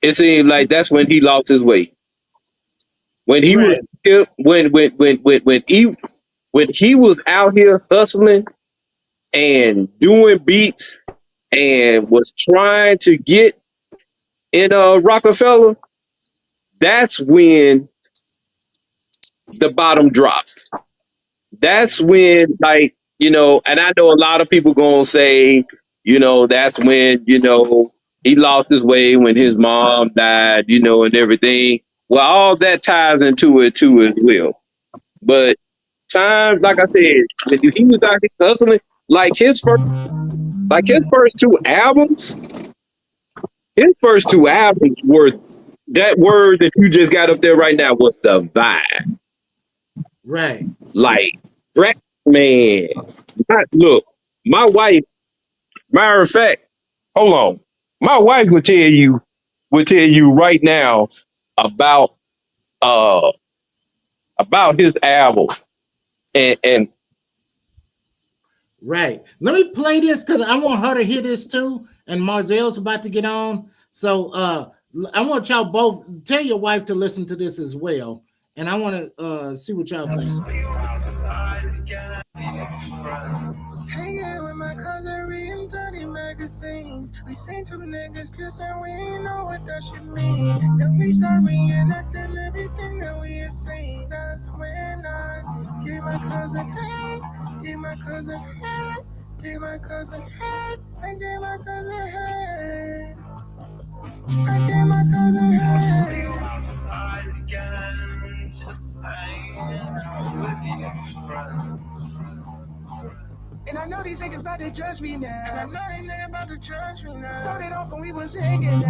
it seemed like that's when he lost his way. When he was when he was out here hustling and doing beats and was trying to get in Rockefeller, that's when the bottom dropped. That's when, like, and I know a lot of people gonna say, that's when, he lost his way when his mom died, and everything. Well, all that ties into it too as well. But times, like I said, when he was out here hustling, like his first two albums were that word that you just got up there right now was the vibe. Right. Like, man, look, my wife, matter of fact, hold on. My wife would tell you right now about his album. And right. Let me play this because I want her to hear this too. And Marzel's about to get on. So I want y'all both tell your wife to listen to this as well. And I want to see what y'all think. Hanging with my cousin, reading dirty magazines. We seen two niggas kissing, we ain't know what that shit mean. Then we start reenacting everything that we had seen. That's when I gave my cousin head, gave my cousin head, gave my cousin head, I gave my cousin head. I gave my cousin head. And I know these niggas about to judge me now. And I know they niggas about to judge me now. Started off when we was hanging out.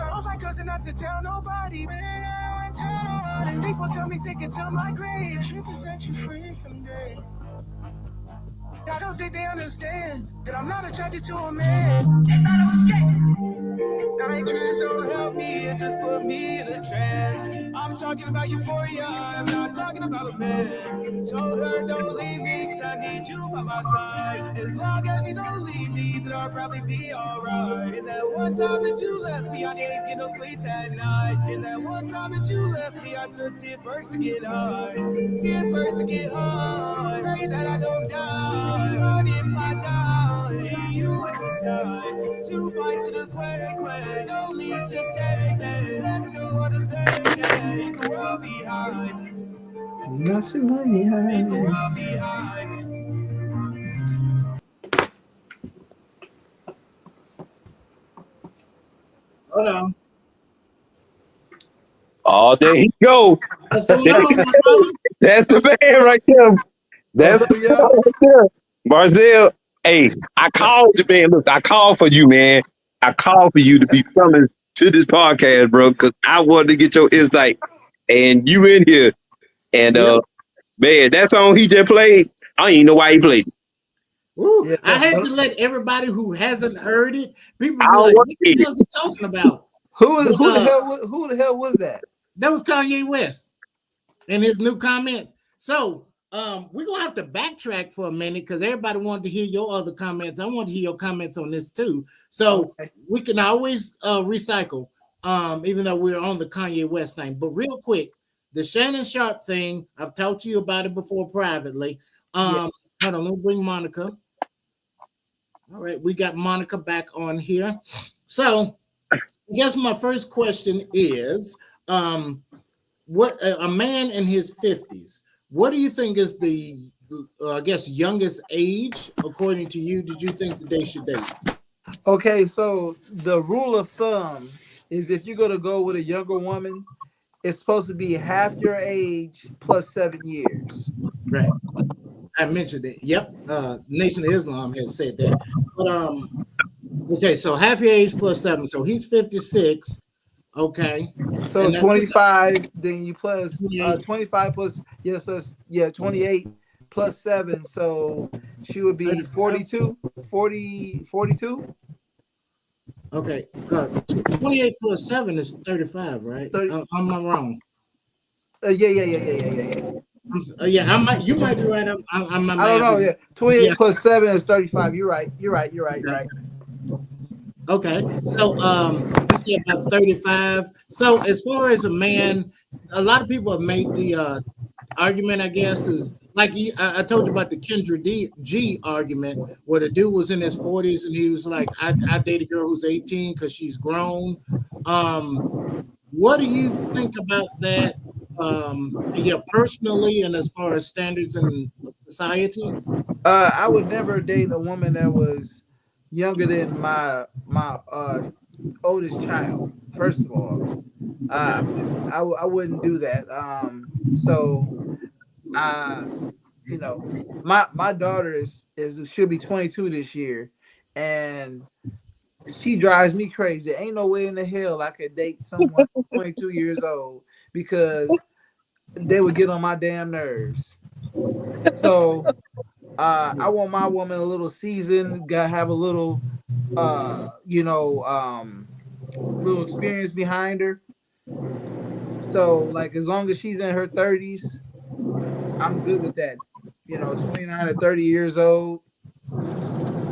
I was my cousin not to tell nobody. I went tell nobody. Police will tell me take it to my grave. You can set you free someday. I don't think they understand that I'm not attracted to a man. They thought I was straight. Night trance don't help me, it just put me in a trance. I'm talking about euphoria, I'm not talking about a man. Told her don't leave me, cause I need you by my side. As long as you don't leave me, then I'll probably be alright. And that one time that you left me, I didn't get no sleep that night. And that one time that you left me, I took 10 bursts to get high. 10 bursts to get high. Pray that I don't die. But if I die, you would just die. 2 bites of the quay. Don't leave, just stay, man. Let's go on a vacation. Leave the world behind. Nothing behind. Leave the world behind. Hold on. Oh, there he go. What's going on, my brother? That's the man right there. That's What's up, the man y'all? right there. Marcel, hey, I called you, man. Look, I called for you, man. I called for you to be coming to this podcast, bro, because I wanted to get your insight. And you in here. And man, that song he just played, I don't even know why he played it. Ooh, Yeah, I had to let everybody who hasn't heard it, people I be don't like, want what to the hell is he talking about? Who But, the hell was that? that was Kanye West and his new comments. So we're gonna have to backtrack for a minute because everybody wanted to hear your other comments. I want to hear your comments on this too. So we can always recycle, even though we're on the Kanye West thing. But real quick, the Shannon Sharpe thing, I've talked to you about it before privately. Hold on, let me bring Monica. All right, we got Monica back on here. So I guess my first question is, what a man in his 50s, what do you think is the I guess youngest age according to you did you think that they should date? Okay, so the rule of thumb is if you're gonna go with a younger woman, it's supposed to be half your age plus 7 years. Right. I mentioned it. Yep. Nation of Islam has said that. But okay, so half your age plus 7. So he's 56. Okay. So And 25, then you plus 28. 25 plus 28 plus 7. So she would be 42. Okay. 28 plus 7 is 35, right? 30. I'm not wrong. Yeah. Yeah, you might be right. I'm I don't know. Yeah, 28 plus 7 is 35. You're right. Okay, so you say about 35. So as far as a man, a lot of people have made the argument, I guess, is like I told you about the Kendra G argument, where the dude was in his 40s and he was like, I date a girl who's 18 because she's grown. What do you think about that? Yeah, personally, and as far as standards in society. I would never date a woman that was younger than my oldest child. First of all, I wouldn't do that. You know, my daughter is she'll be 22 this year, and she drives me crazy. Ain't no way in the hell I could date someone 22 years old because they would get on my damn nerves. So I want my woman a little seasoned, gotta have a little little experience behind her. So like as long as she's in her 30s, I'm good with that. 29 or 30 years old.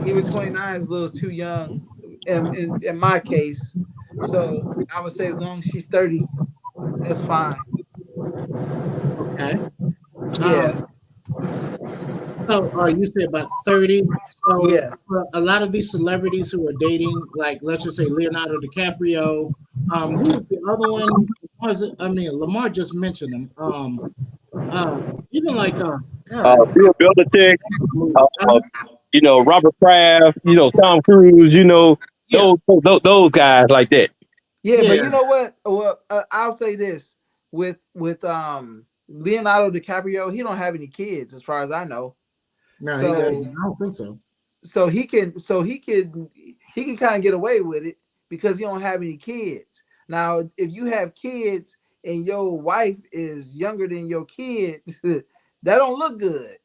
Even 29 is a little too young in my case. So I would say as long as she's 30, that's fine. Okay. Yeah. So you say about 30. So Yeah. A lot of these celebrities who are dating, like let's just say Leonardo DiCaprio, who was the other one? Was it? I mean, Lamar just mentioned them. Even like Bill Belichick, Robert Kraft, Tom Cruise, those guys like that. Yeah, but you know what? Well, I'll say this with Leonardo DiCaprio, he don't have any kids as far as I know. No, so, he doesn't. I don't think so. So he can kind of get away with it because he don't have any kids. Now, if you have kids and your wife is younger than your kids, that don't look good.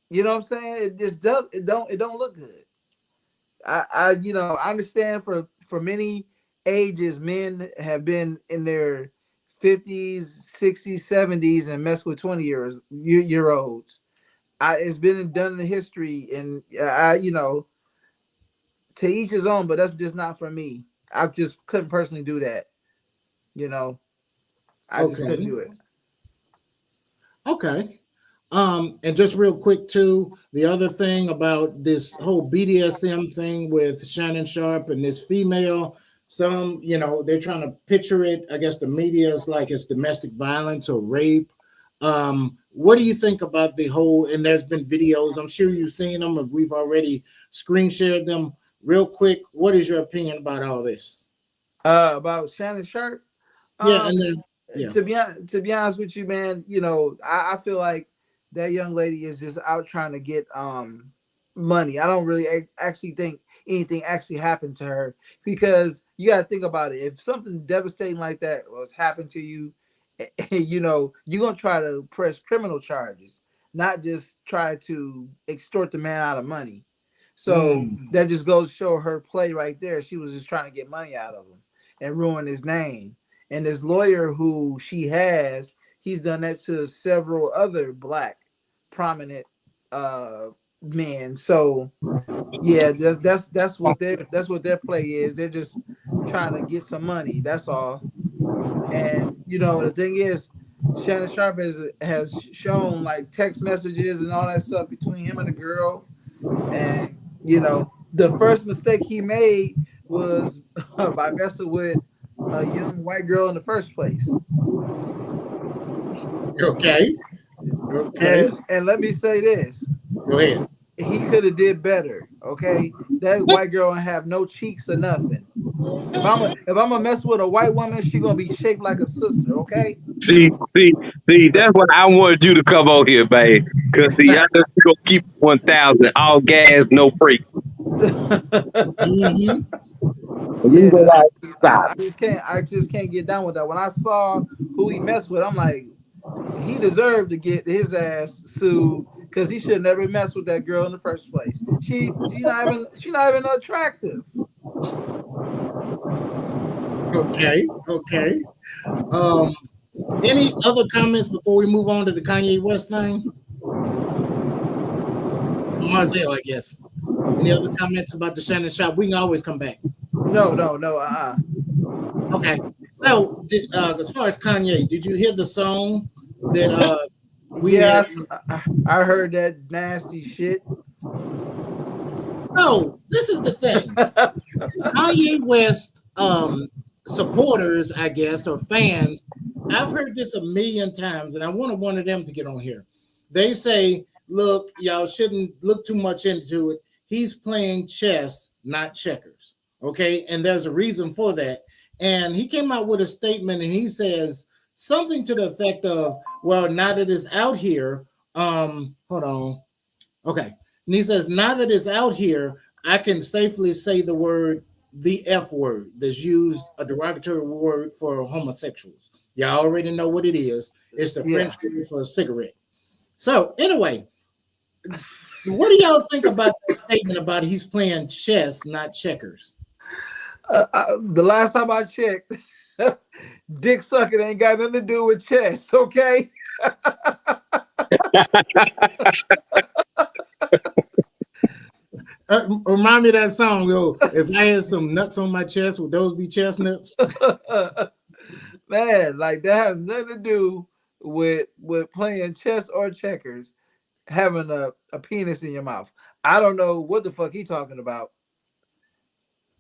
You know what I'm saying? It don't look good. I understand for many ages men have been in their 50s, 60s, 70s and mess with 20 year olds. It's been done in history, and to each his own, but that's just not for me. I just couldn't personally do that. You know, I just couldn't Okay. do it. Okay. And just real quick too, the other thing about this whole BDSM thing with Shannon Sharpe and this female, some, they're trying to picture it. I guess the media is like it's domestic violence or rape. What do you think about the whole, and there's been videos, I'm sure you've seen them, and we've already screen shared them. Real quick, what is your opinion about all this? About Shannon Sharpe. Yeah, Um, and then, yeah. to be honest with you, man, I feel like that young lady is just out trying to get money. I don't really actually think anything actually happened to her, because you got to think about it. If something devastating like that was happened to you, you're gonna try to press criminal charges, not just try to extort the man out of money. So that just goes to show her play right there. She was just trying to get money out of him and ruin his name. And this lawyer who she has, he's done that to several other black prominent men. So yeah, that's what their play is. They're just trying to get some money. That's all. And the thing is, Shannon Sharpe has shown like text messages and all that stuff between him and the girl. And the first mistake he made was by messing with a young white girl in the first place. Okay. And let me say this. Go ahead. He could have did better. Okay, that white girl don't have no cheeks or nothing. If I'm gonna mess with a white woman, she gonna be shaped like a sister. Okay. See, that's what I wanted you to come on here, man. Because see, I just gonna keep 1,000, all gas, no brakes. Mm-hmm. I just can't get down with that. When I saw who he messed with, I'm like, he deserved to get his ass sued, because he should never mess with that girl in the first place. She's not even attractive. Okay. Any other comments before we move on to the Kanye West thing? Marzel, I guess. Any other comments about the Shannon Sharpe? We can always come back. No. Okay. So, as far as Kanye, did you hear the song that Yes, I heard that nasty shit. So, this is the thing. Kanye West supporters, I guess, or fans, I've heard this a million times, and I wanted one of them to get on here. They say, look, y'all shouldn't look too much into it. He's playing chess, not checkers. Okay. And there's a reason for that. And he came out with a statement, and he says something to the effect of, well, now that it's out here, hold on. Okay. And he says, now that it's out here, I can safely say the F word that's used, a derogatory word for homosexuals. Y'all already know what it is. It's the French word for a cigarette. So anyway, what do y'all think about the statement about he's playing chess, not checkers? The last time I checked, dick sucking ain't got nothing to do with chess, okay? Remind me of that song, yo. If I had some nuts on my chest, would those be chestnuts? Man, like that has nothing to do with playing chess or checkers, having a penis in your mouth. I don't know what the fuck he talking about.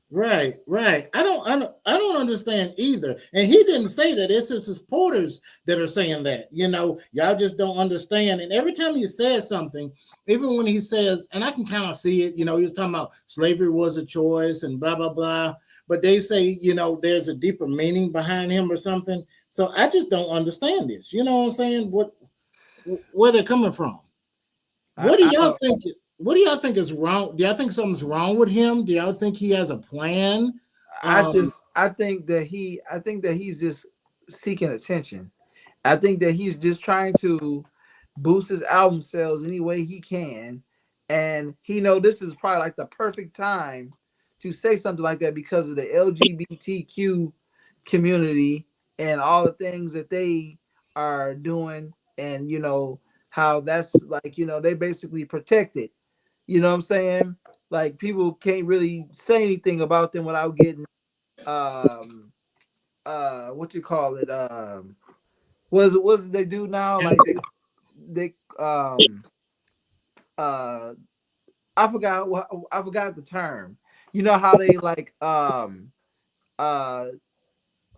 Right. I don't understand either. And he didn't say that. It's his supporters that are saying that. Y'all just don't understand. And every time he says something, even when he says, and I can kind of see it, he was talking about slavery was a choice and blah, blah, blah. But they say, there's a deeper meaning behind him or something. So I just don't understand this. You know what I'm saying? Where they're coming from. What do y'all think? What do y'all think is wrong? Do y'all think something's wrong with him? Do y'all think he has a plan? I think that he's just seeking attention. I think that he's just trying to boost his album sales any way he can, and he know this is probably like the perfect time to say something like that because of the LGBTQ community and all the things that they are doing, and how that's like they basically protect it. You know what I'm saying? Like people can't really say anything about them without getting um what you call it what they do now, like they uh I forgot the term. You know how they like uh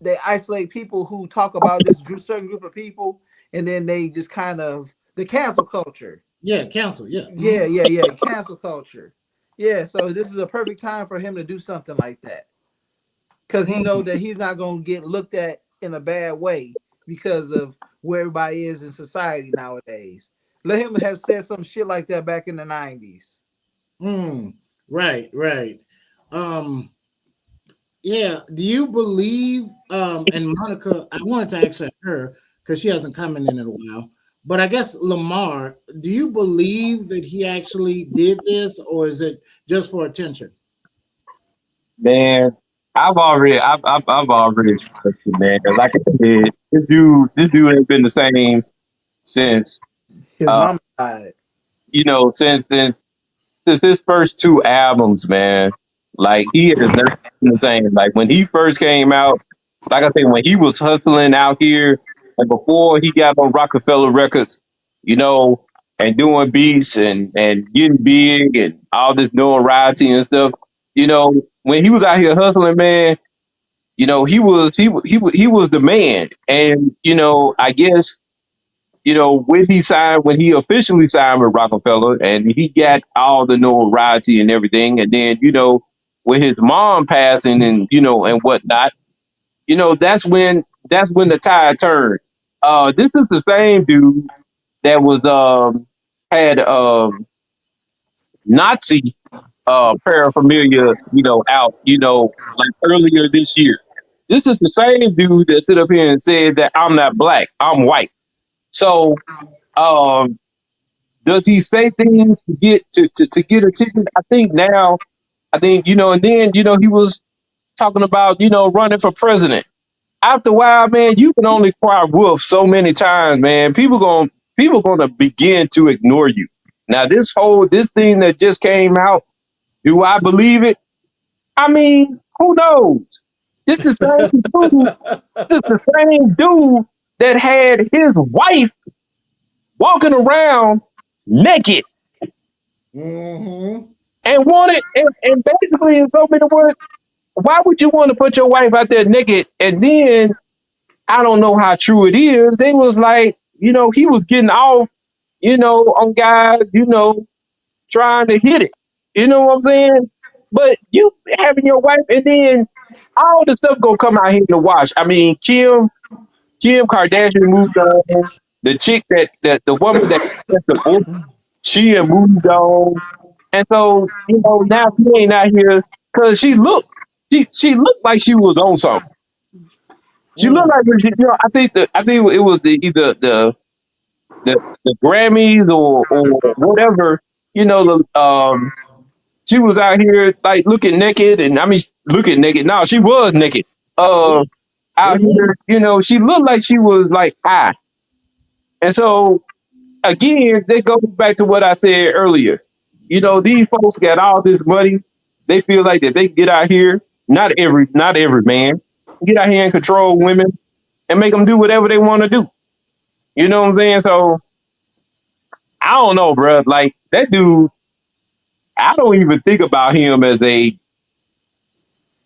they isolate people who talk about this certain group of people, and then they just kind of the cancel culture. Yeah, cancel. Yeah. Yeah, cancel culture. Yeah, so this is a perfect time for him to do something like that, because he know that he's not going to get looked at in a bad way because of where everybody is in society nowadays. Let him have said some shit like that back in the 90s. Right, right. Um, yeah. Do you believe? And Monica, I wanted to ask her because she hasn't commented in a while. But I guess Lamar, do you believe that he actually did this, or is it just for attention? Man, I've already expressed it, man. Like I said, this dude has been the same since, His uh, mama died. since his first two albums, man. Like he has never been the same. Like when he first came out, like I said, when he was hustling out here, and before he got on Rockefeller Records, you know, and doing beats and getting big and all this notoriety and stuff. When he was out here hustling, man, he was the man. And I guess when he officially signed with Rockefeller and he got all the notoriety and everything, and then with his mom passing and whatnot, that's when the tide turned. This is the same dude that was had Nazi paraphernalia, out, like earlier this year. This is the same dude that stood up here and said that I'm not black, I'm white. So, um, does he say things to get attention? And then he was talking about running for president. After a while, man, you can only cry wolf so many times, man. People gonna begin to ignore you. Now, this thing that just came out, do I believe it? I mean, who knows? This is the same dude. This is the same dude that had his wife walking around naked Mm-hmm. and wanted, and basically in so many words, why would you want to put your wife out there naked? And then I don't know how true it is. They was like, he was getting off, on guys, trying to hit it. You know what I'm saying? But you having your wife, and then all the stuff gonna come out here to wash. I mean, Kim Kardashian moved on. The chick that the woman that has the book, she had moved on. And so, now she ain't out here because she looked like she was on something. She looked like I think it was either the Grammys or whatever. She was out here like looking naked, and I mean looking naked. No, she was naked. Out here, she looked like she was like high. And so again, that goes back to what I said earlier. These folks got all this money. They feel like that they get out here. Not every man get out here and control women and make them do whatever they want to do. You know what I'm saying? So I don't know, bro. Like that dude, I don't even think about him as a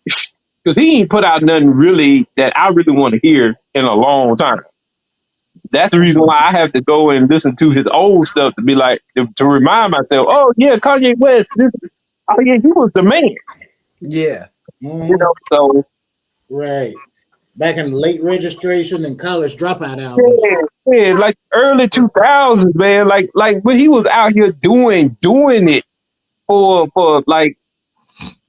because he ain't put out nothing really that I really want to hear in a long time. That's the reason why I have to go and listen to his old stuff to be like to remind myself, oh yeah, Kanye West, oh yeah, he was the man. Yeah. So Right. Back in late registration and college dropout albums. yeah, like early 2000s, man. Like when he was out here doing it for like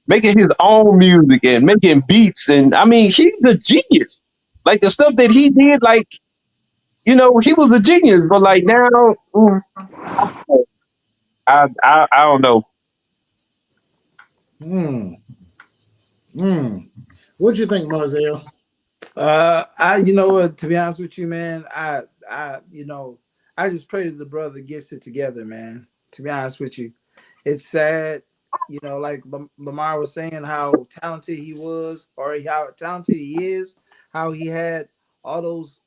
making his own music and making beats, and I mean, he's a genius. Like the stuff that he did, like he was a genius. But like now, I don't know. What'd you think, Marzel? You know what? To be honest with you, man, I just pray that the brother gets it together, man. To be honest with you, it's sad, like Lamar was saying, how talented he was, or how talented he is, how he had all those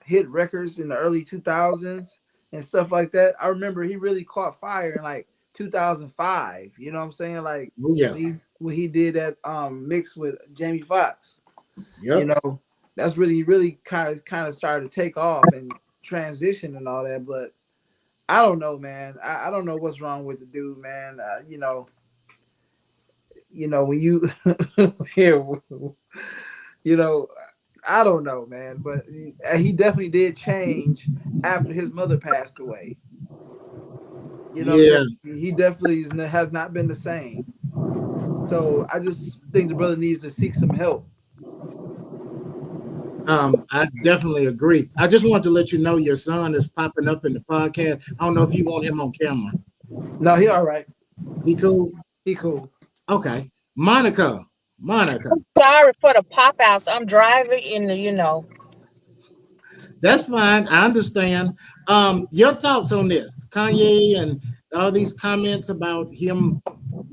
hit records in the early 2000s and stuff like that. I remember he really caught fire in like 2005. You know what I'm saying? Like Oh, yeah. when he did that mix with Jamie Foxx. Yep. That's really kind of started to take off and transition and all that. But I don't know, man. I don't know what's wrong with the dude, man. When you I don't know, man. But he definitely did change after his mother passed away. Yeah. He definitely has not been the same. So I just think the brother needs to seek some help. I definitely agree. I just want to let you know your son is popping up in the podcast. I don't know if you want him on camera. No, he all right. He cool? He cool. Okay. Monica. Sorry for the pop outs. I'm driving in the. That's fine. I understand. Your thoughts on this? Kanye and all these comments about him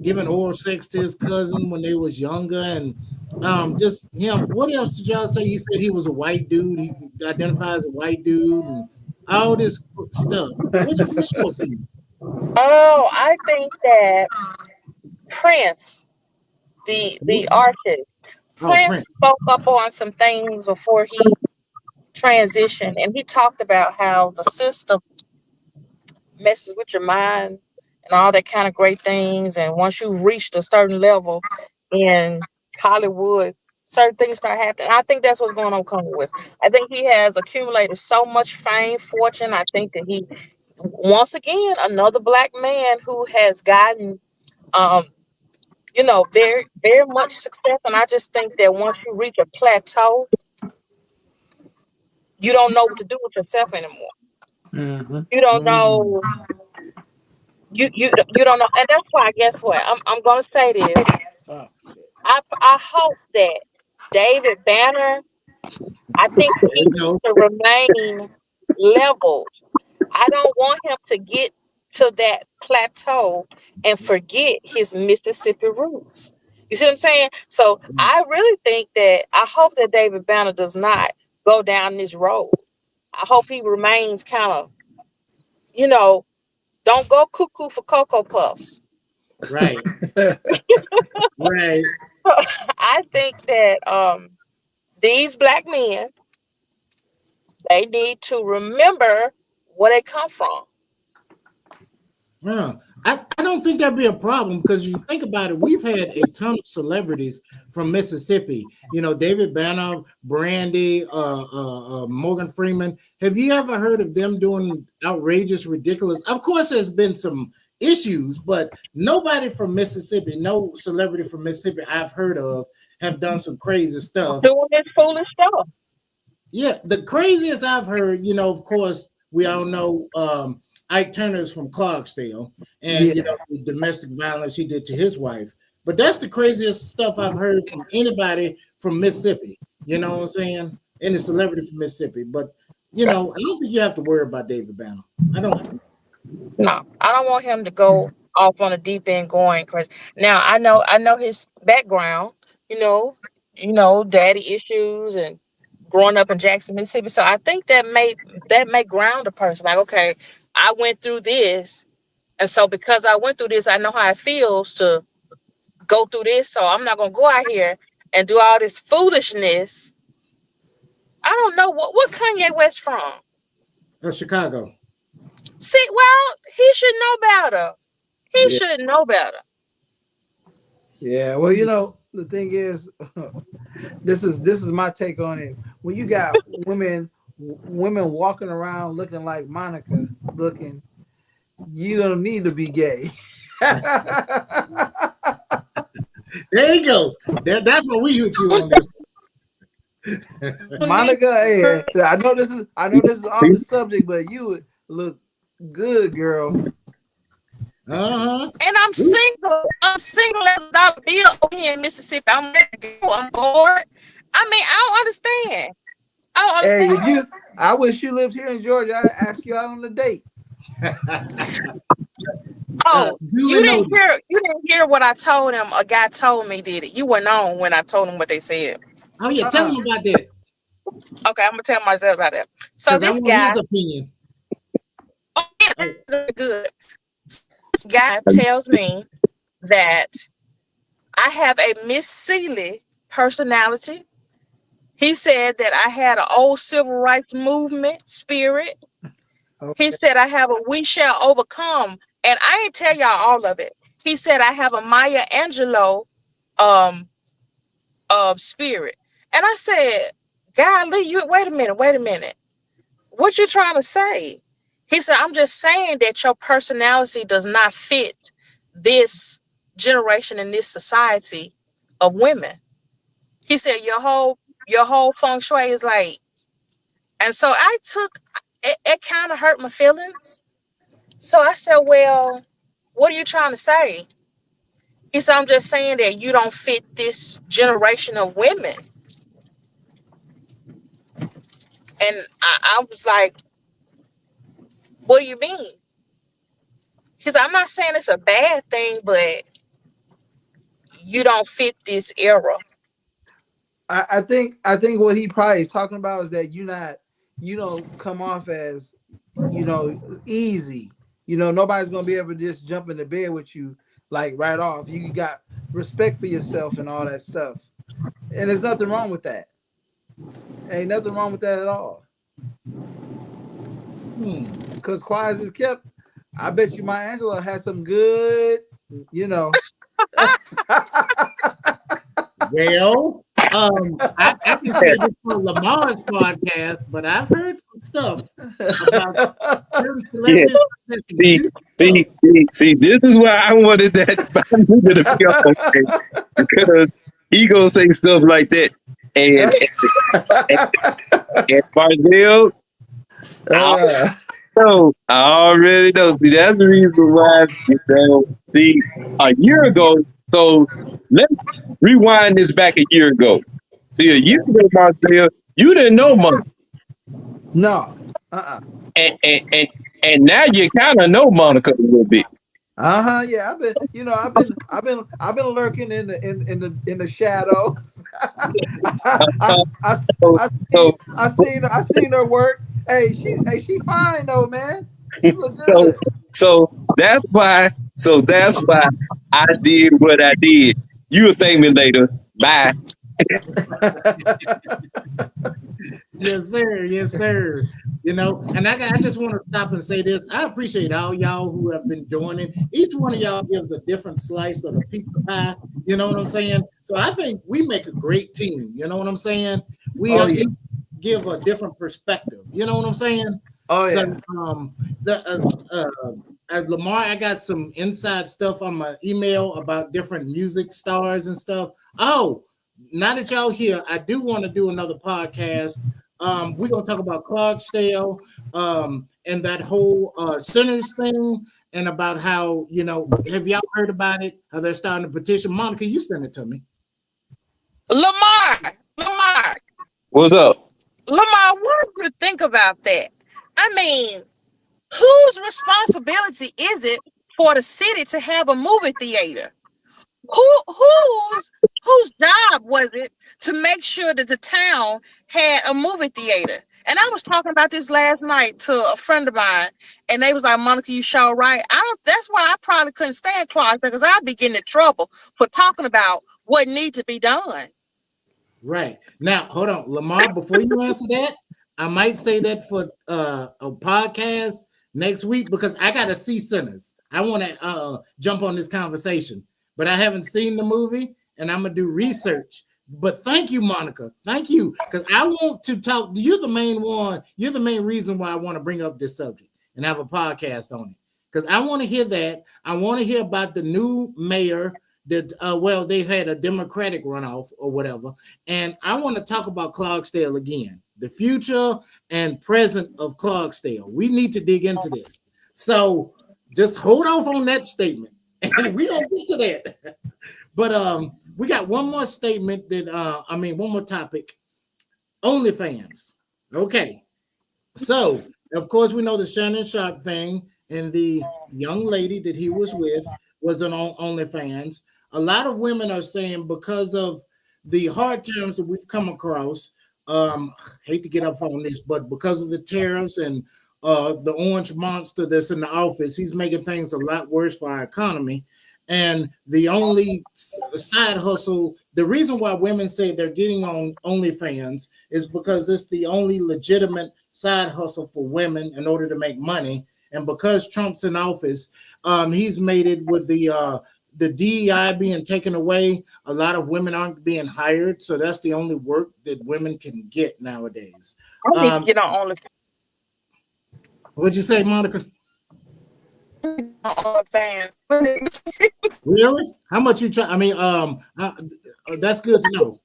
giving oral sex to his cousin when they was younger, and just him. What else did y'all say? You said he was a white dude. He identifies as a white dude, and all this stuff. What's your opinion? Oh, I think that Prince, the artist, Prince spoke up on some things before he transitioned, and he talked about how the system messes with your mind and all that kind of great things. And once you've reached a certain level in Hollywood, certain things start happening. I think that's what's going on with Kanye West. I think he has accumulated so much fame, fortune. I think that he, once again, another black man who has gotten, very, very much success. And I just think that once you reach a plateau, you don't know what to do with yourself anymore. Mm-hmm. You don't know. You don't know, and that's why. Guess what? I'm gonna say this. I hope that David Banner. I think There he you needs go. to remain leveled. I don't want him to get to that plateau and forget his Mississippi roots. You see what I'm saying? So I really think that I hope that David Banner does not go down this road. I hope he remains kind of, don't go cuckoo for Cocoa Puffs. Right. Right. I think that these black men, they need to remember where they come from. Yeah. I don't think that'd be a problem because you think about it, we've had a ton of celebrities from Mississippi. David Banner, Brandy, Morgan Freeman. Have you ever heard of them doing outrageous, ridiculous? Of course, there's been some issues, but nobody from Mississippi, no celebrity from Mississippi I've heard of have done some crazy stuff. Doing this foolish stuff. Yeah, the craziest I've heard, of course, we all know Ike Turner's from Clarksdale, and the domestic violence he did to his wife. But that's the craziest stuff I've heard from anybody from Mississippi. You know what I'm saying? Any celebrity from Mississippi. But I don't think you have to worry about David Banner. I don't. No, I don't want him to go off on a deep end going crazy. Now I know his background. Daddy issues and growing up in Jackson, Mississippi. So I think that may ground a person. Like, okay, I went through this, and so because I went through this, I know how it feels to go through this. So I'm not gonna go out here and do all this foolishness. I don't know what Kanye West from. Chicago. See, well, he should know better. He should know better. Yeah, well, the thing is, this is my take on it. When you got women walking around looking like Monica, you don't need to be gay. There you go. That's what we hit you on this. Monica, hey, I know this is off the subject, but you look good, girl. And I'm single. I'm single as a dollar bill over here in Mississippi. I'm ready to go. I'm bored. I mean, I don't understand. I don't Hey, understand. I wish you lived here in Georgia. I'd ask you out on a date. Oh, duly noted. you didn't hear what I told him. A guy told me did it. You weren't on when I told him what they said. Oh yeah, tell him about that. Okay, I'm gonna tell myself about that. So Because I this want guy, his opinion. oh, yeah, that's good. This guy tells me that I have a Miss Seeley personality. He said that I had an old civil rights movement spirit. Okay. He said I have a we shall overcome, and I ain't tell y'all all of it. He said I have a Maya Angelou um spirit. And I said, golly, you wait a minute. What you trying to say? He said, I'm just saying that your personality does not fit this generation in this society of women. He said, your whole feng shui is like, and so I took it kind of hurt my feelings. So I said, well, what are you trying to say? He said, I'm just saying that you don't fit this generation of women. And I was like, what do you mean? Because I'm not saying it's a bad thing, but you don't fit this era. I think what he probably is talking about is that you don't come off as easy. Nobody's gonna be able to just jump into bed with you like right off. You got respect for yourself and all that stuff. And there's nothing wrong with that. Ain't nothing wrong with that at all. Because quiet as it's kept, I bet you my Angela has some good, Well, I can say this for Lamar's podcast, but I've heard some stuff about certain Yeah. celebrities. See, this is why I wanted that nigga to be on there, because he gonna say stuff like that, and Marcel, I already know. See, that's the reason why. See, a year ago. So let's rewind this back a year ago. See, a year ago, Marcel, you didn't know Monica. No. And now you kind of know Monica a little bit. Yeah, I've been lurking in the shadows. I seen her work. Hey, she fine though, man. She look good. So that's why I did what I did. You'll thank me later. Bye. Yes, sir. Yes, sir. And I just want to stop and say this. I appreciate all y'all who have been joining. Each one of y'all gives a different slice of the pizza pie. You know what I'm saying? So I think we make a great team. You know what I'm saying? We each give a different perspective. You know what I'm saying? Oh yeah. So, Lamar, I got some inside stuff on my email about different music stars and stuff. Oh, now that y'all here, I do want to do another podcast. We're gonna talk about Clarksdale and that whole Sinners thing, and about how have y'all heard about it? How they're starting to petition. Monica, you sent it to me. Lamar, What's up? Lamar, what do you think about that? I mean, whose responsibility is it for the city to have a movie theater? Whose job was it to make sure that the town had a movie theater? And I was talking about this last night to a friend of mine, and they was like, Monica, you sure right. That's why I probably couldn't stand Clark, because I'd be getting in trouble for talking about what needs to be done. Right. Now, hold on, Lamar, before you answer that, I might say that for a podcast next week, because I got to see Sinners. I want to jump on this conversation, but I haven't seen the movie, and I'm going to do research. But thank you, Monica. Thank you, because I want to talk. You're the main one. You're the main reason why I want to bring up this subject and have a podcast on it, because I want to hear that. I want to hear about the new mayor that, they had a Democratic runoff or whatever. And I want to talk about Clarksdale again, the future and present of Clarksdale. We need to dig into this. So Just hold off on that statement, and we don't get to that. But we got one more statement that one more topic. OnlyFans. Okay, so of course we know the Shannon Sharpe thing, and the young lady that he was with was on OnlyFans. A lot of women are saying because of the hard times that we've come across. Hate to get up on this, but because of the tariffs and the orange monster that's in the office, he's making things a lot worse for our economy. And the only side hustle, the reason why women say they're getting on OnlyFans is because it's the only legitimate side hustle for women in order to make money. And because Trump's in office, he's made it with the DEI being taken away. A lot of women aren't being hired, so that's the only work that women can get nowadays. I need to get on OnlyFans. What'd you say, Monica? OnlyFans. Really? How much you try? I mean, that's good to know.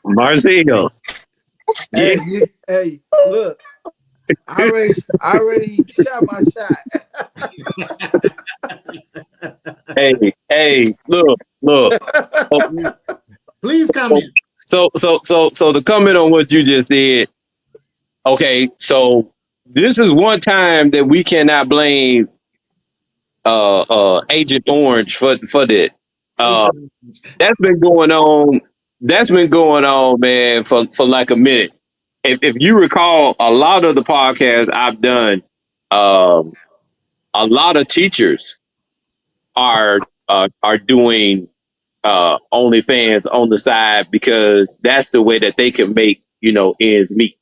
Marcelo. Hey, look. I already shot my shot. Hey, look. Please comment. So to comment on what you just said. Okay, so this is one time that we cannot blame Agent Orange for that. That's been going on. That's been going on, man, for like a minute. If you recall, a lot of the podcasts I've done, a lot of teachers are doing OnlyFans on the side because that's the way that they can make ends meet,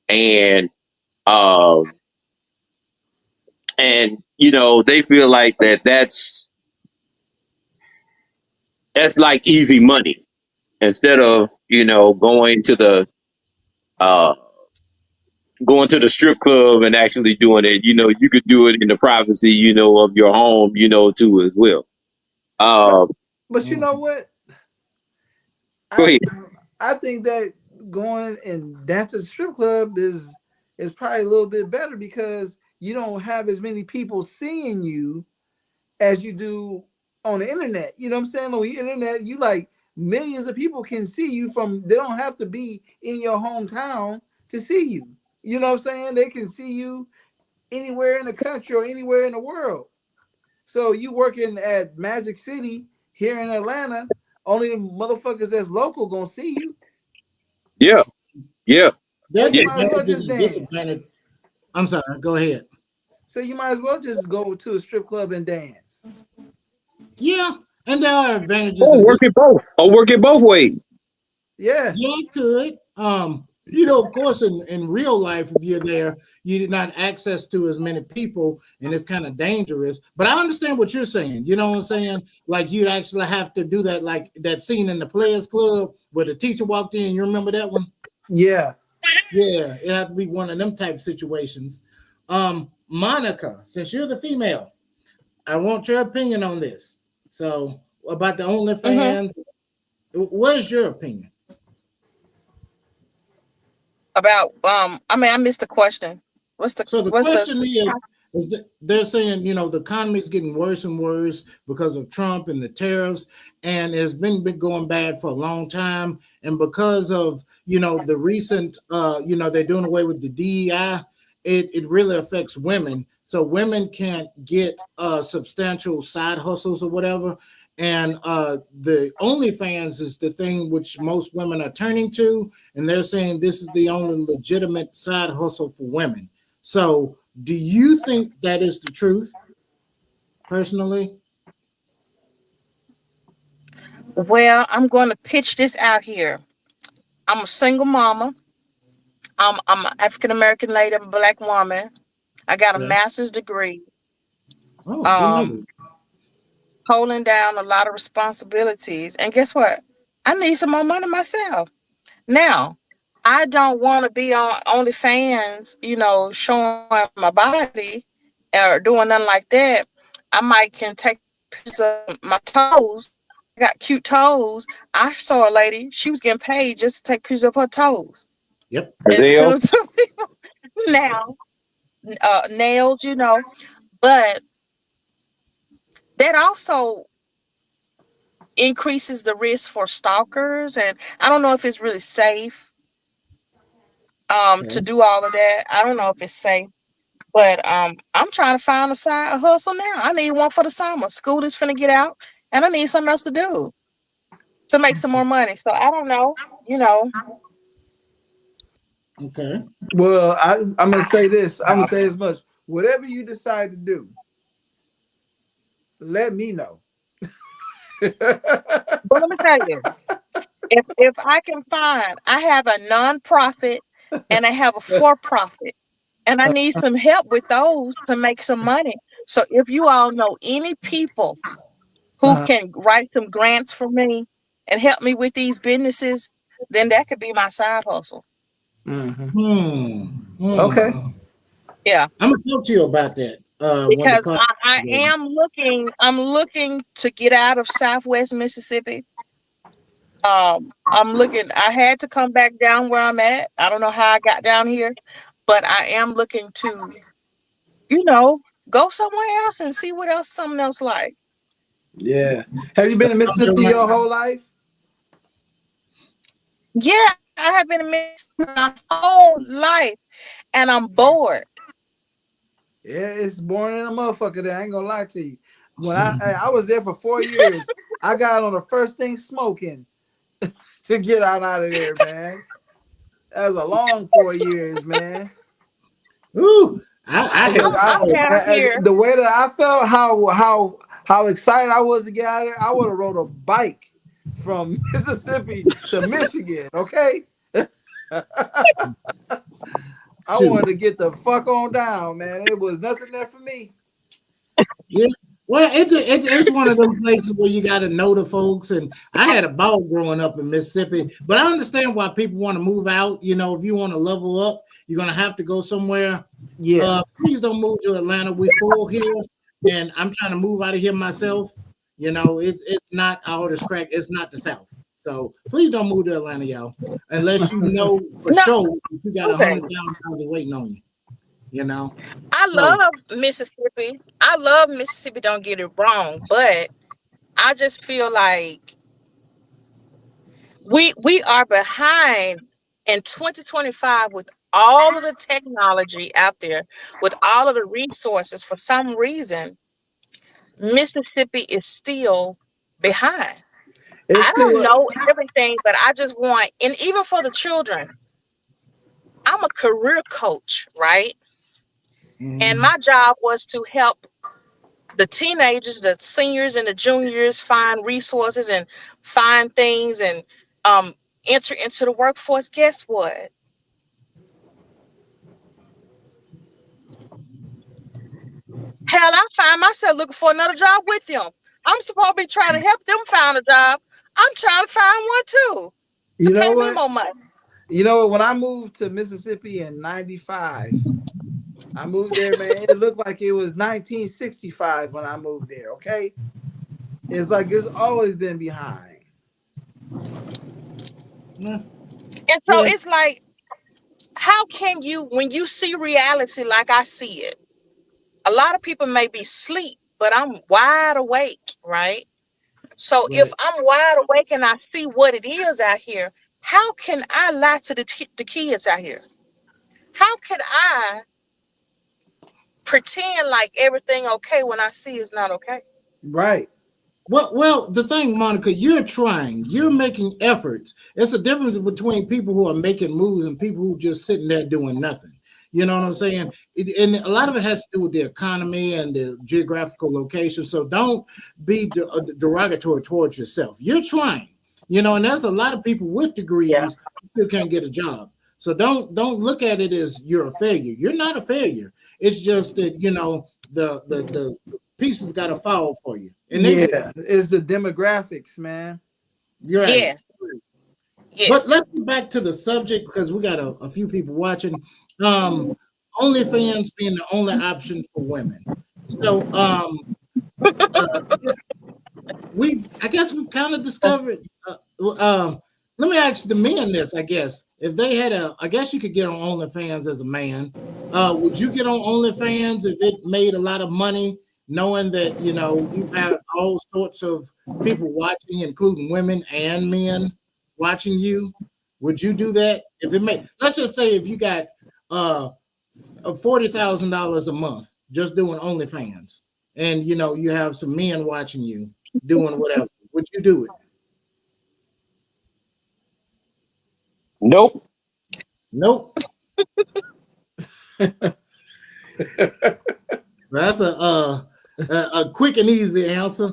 and they feel like that's like easy money instead of going to the strip club and actually doing it. You could do it in the privacy of your home too as well. But you know what? Go ahead. I think that going and dancing at the strip club is probably a little bit better because you don't have as many people seeing you as you do on the internet. You know what I'm saying? On the internet, you like millions of people can see you they don't have to be in your hometown to see you. You know what I'm saying? They can see you anywhere in the country or anywhere in the world. So you working at Magic City here in Atlanta, only the motherfuckers that's local gonna see you. Yeah. That's you might as well just dance. I'm sorry, go ahead. So you might as well just go to a strip club and dance. Yeah, and there are advantages. Work it both ways. Yeah, it could. Of course, in real life, if you're there, you did not access to as many people, and it's kind of dangerous. But I understand what you're saying. You know what I'm saying? Like you'd actually have to do that, like that scene in the Players Club where the teacher walked in. You remember that one? Yeah. It had to be one of them type situations. Monica, since you're the female, I want your opinion on this. So about the OnlyFans, what is your opinion? About I missed the question. The question is that they're saying the economy is getting worse and worse because of Trump and the tariffs, and it's been going bad for a long time, and because of the recent they're doing away with the DEI, it really affects women. So women can't get substantial side hustles or whatever. And the OnlyFans is the thing which most women are turning to, and they're saying this is the only legitimate side hustle for women. So do you think that is the truth, personally? Well, I'm going to pitch this out here. I'm a single mama. I'm an African-American lady. I'm a Black woman. I got a master's degree. Holding down a lot of responsibilities. And guess what? I need some more money myself. Now, I don't want to be on OnlyFans, showing my body or doing nothing like that. I can take pictures of my toes. I got cute toes. I saw a lady, she was getting paid just to take pictures of her toes. Yep. And send them to people. now, nails, you know, but that also increases the risk for stalkers, and I don't know if it's really safe to do all of that. I don't know if it's safe, but I'm trying to find a hustle now. I need one for the summer. School is finna get out, and I need something else to do to make some more money. So I don't know, you know. Okay. Well, I'm gonna say this. I'm gonna say as much. Whatever you decide to do, let me know. But let me tell you, if I can find, I have a nonprofit and I have a for profit, and I need some help with those to make some money. So if you all know any people who can write some grants for me and help me with these businesses, then that could be my side hustle. Okay. Yeah, I'm gonna talk to you about that. When the because podcast I is am looking. I'm looking to get out of Southwest Mississippi. I'm looking. I had to come back down where I'm at. I don't know how I got down here, but I am looking to, you know, go somewhere else and see what else, something else like. Yeah. Have you been in Mississippi your whole life? Yeah, I have been in Mississippi my whole life, and I'm bored. Yeah, it's boring in a motherfucker there. I ain't gonna lie to you. When I was there for 4 years, I got on the first thing smoking to get out of there, man. That was a long 4 years, man. Ooh, I have I'm down here. the way that I felt, how excited I was to get out of there, I would have rode a bike from Mississippi to Michigan. Okay. I wanted to get the fuck on down, man. It was nothing there for me. Yeah. Well, it's one of those places where you got to know the folks. And I had a ball growing up in Mississippi, but I understand why people want to move out. You know, if you want to level up, you're going to have to go somewhere. Yeah. Please don't move to Atlanta. We're full here. And I'm trying to move out of here myself. You know, it's not all the crack. It's not the South. So please don't move to Atlanta, y'all, unless you know for sure you got $100,000 waiting on you. You know, I love Mississippi. I love Mississippi. Don't get it wrong, but I just feel like we are behind in 2025 with all of the technology out there, with all of the resources. For some reason, Mississippi is still behind. It's I still don't know everything, but I just want, and even for the children, I'm a career coach, right? And my job was to help the teenagers, the seniors, and the juniors find resources and find things and enter into the workforce. Guess what? Hell, I find myself looking for another job with them. I'm supposed to be trying to help them find a job. I'm trying to find one too to pay me more money. You know, when I moved to Mississippi in '95, I moved there, man. It looked like it was 1965 when I moved there. Okay, it's like it's always been behind. And so it's like, how can you, when you see reality like I see it, a lot of people may be asleep, but I'm wide awake, right? So if I'm wide awake and I see what it is out here, how can I lie to the kids out here? How can I pretend like everything okay when I see it's not okay? Right. Well, the thing, Monica, you're trying, you're making efforts. It's a difference between people who are making moves and people who just sitting there doing nothing. You know what I'm saying? And a lot of it has to do with the economy and the geographical location. So don't be derogatory towards yourself. You're trying, you know, and there's a lot of people with degrees who still can't get a job. So don't look at it as you're a failure. You're not a failure. It's just that, you know, the pieces got to fall for you. And it's the demographics, man. You're right. Yes. But let's get back to the subject because we got a few people watching. OnlyFans being the only option for women. So I guess we've kind of discovered. Let me ask the men this. I guess if they had I guess you could get on OnlyFans as a man. Would you get on OnlyFans if it made a lot of money, knowing that you have all sorts of people watching, including women and men watching you? Would you do that if it made? Let's just say if you got $40,000 a month just doing OnlyFans, and you have some men watching you doing whatever. Would you do it? Nope. Nope. That's a quick and easy answer.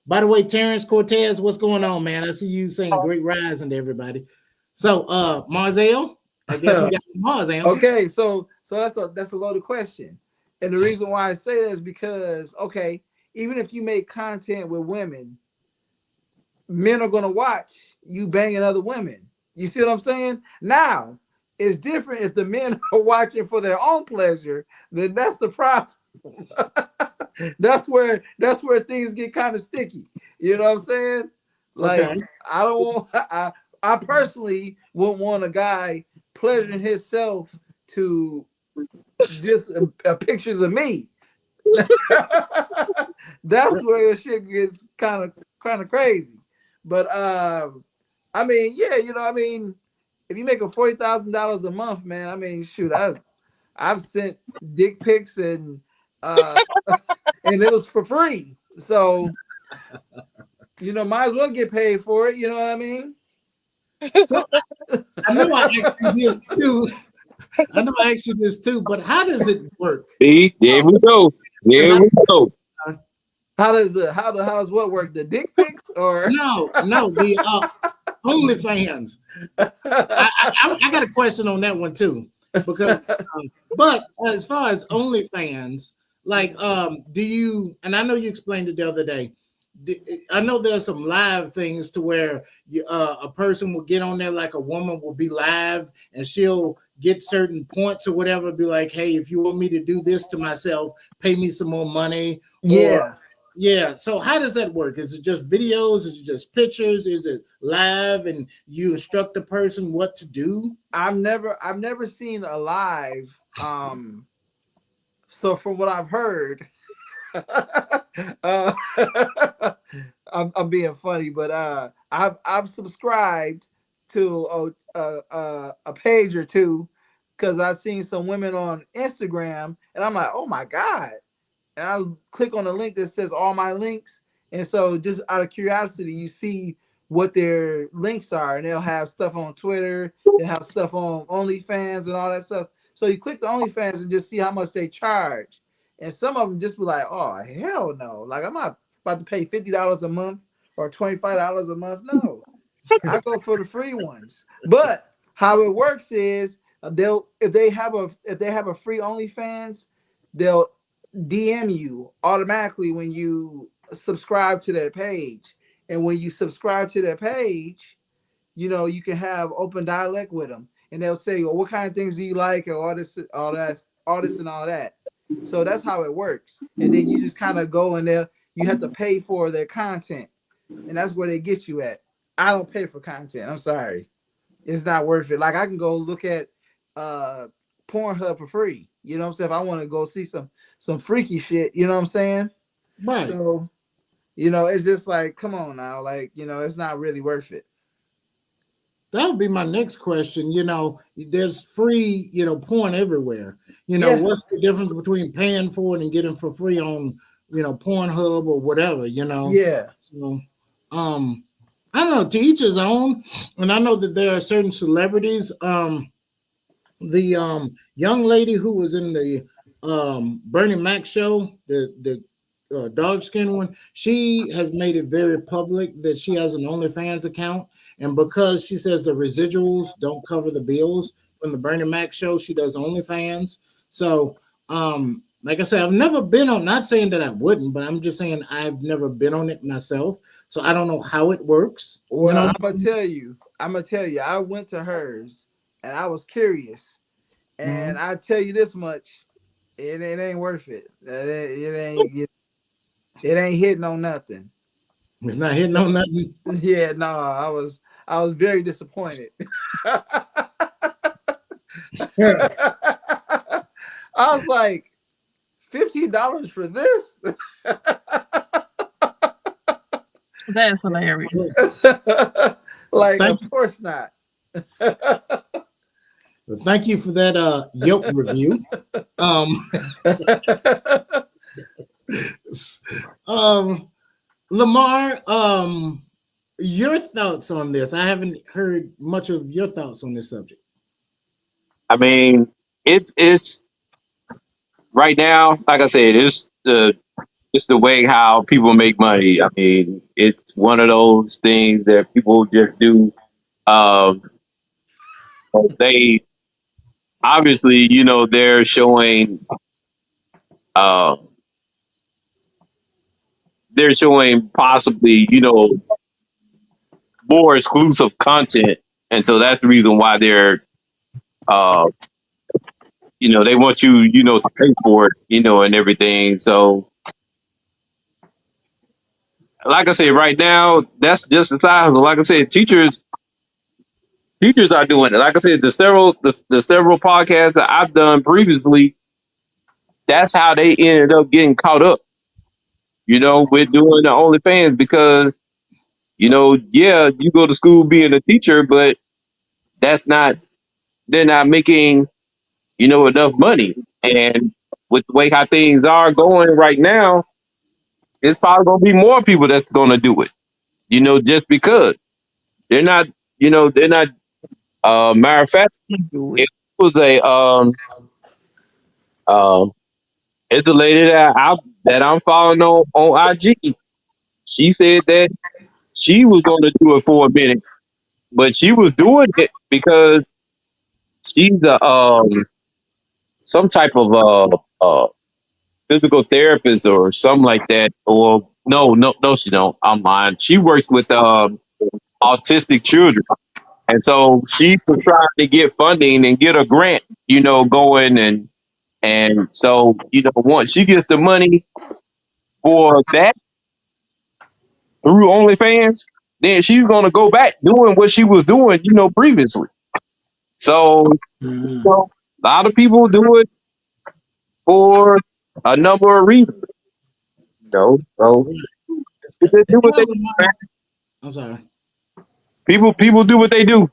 By the way, Terrence Cortez, what's going on, man? I see you saying great rising to everybody. So, Marzell, I guess we got Mars answer. Okay, so that's a loaded question, and the reason why I say that is because even if you make content with women, men are gonna watch you banging other women. You see what I'm saying? Now, it's different if the men are watching for their own pleasure, then that's the problem. that's where things get kind of sticky. You know what I'm saying? Like, okay. I don't want I personally wouldn't want a guy pleasuring himself to just pictures of me. That's where the shit gets kind of crazy. But I mean, yeah, if you make a $40,000 a month, man, I mean, shoot, I've sent dick pics and it was for free. So, might as well get paid for it. You know what I mean? So, I know I asked you this too, but how does it work? See, there we go. There we go. How does what work? The dick pics or no, the OnlyFans. I got a question on that one too, because but as far as OnlyFans, like do you? And I know you explained it the other day. I know there's some live things to where a person will get on there, like a woman will be live and she'll get certain points or whatever, be like, hey, if you want me to do this to myself, pay me some more money. Yeah. So how does that work? Is it just videos? Is it just pictures? Is it live and you instruct the person what to do? I've never seen a live. So from what I've heard, I'm being funny, but I've subscribed to a page or two because I've seen some women on Instagram and I'm like, oh my God. And I click on the link that says all my links. And so just out of curiosity, you see what their links are. And they'll have stuff on Twitter. They'll have stuff on OnlyFans and all that stuff. So you click the OnlyFans and just see how much they charge. And some of them just be like, oh, hell no. Like, I'm not about to pay $50 a month or $25 a month. No. I go for the free ones. But how it works is if they have a free OnlyFans, they'll DM you automatically when you subscribe to their page. And when you subscribe to their page, you can have open dialect with them. And they'll say, well, what kind of things do you like? Or all this and all that. So that's how it works. And then you just kind of go in there. You have to pay for their content. And that's where they get you at. I don't pay for content. I'm sorry. It's not worth it. Like, I can go look at Pornhub for free. You know what I'm saying? If I want to go see some freaky shit, you know what I'm saying? Right. So, it's just like, come on now. Like, it's not really worth it. That would be my next question. There's free, porn everywhere. What's the difference between paying for it and getting for free on, Pornhub or whatever, Yeah. So, I don't know, to each his own. And I know that there are certain celebrities. The young lady who was in the Bernie Mac show, the dark skin one, she has made it very public that she has an OnlyFans account, and because she says the residuals don't cover the bills from the Bernie Mac show, she does OnlyFans. So like I said, I've never been on, not saying that I wouldn't, but I'm just saying I've never been on it myself, so I don't know how it works. Well, I'm gonna tell you, I went to hers and I was curious, and I tell you this much, it ain't worth it. It ain't hitting on nothing. It's not hitting on nothing. Yeah, no, I was very disappointed. I was like, $15 for this? That's hilarious. Like, Thank of course not. Well, thank you for that yoke review. Lamar, your thoughts on this? I haven't heard much of your thoughts on this subject. I mean, it's right now, like I said, it's the way how people make money. I mean, it's one of those things that people just do. Um, they obviously, they're uh, showing possibly, more exclusive content, and so that's the reason why uh, they want you, to pay for it, and everything. So, like I said, right now, that's just the size. Like I said, teachers are doing it. Like I said, the several podcasts that I've done previously, that's how they ended up getting caught up, with doing the OnlyFans because, yeah, you go to school being a teacher, but that's not, they're not making, enough money. And with the way how things are going right now, it's probably going to be more people that's going to do it, just because they're not, they're not, matter of fact, it was um, it's a lady that I'm following on IG. She said that she was going to do it for a minute, but she was doing it because she's some type of physical therapist or something like that. Or no, she don't. I'm lying. She works with autistic children, and so she was trying to get funding and get a grant, going and so once she gets the money for that through OnlyFans, then she's gonna go back doing what she was doing, previously. So, a lot of people do it for a number of reasons. So It they do kind what they of do, man. reminds, I'm sorry. People do what they do.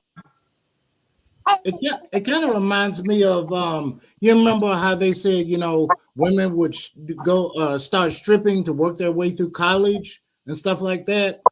It kind of reminds me of you remember how they said women would go start stripping to work their way through college and stuff like that.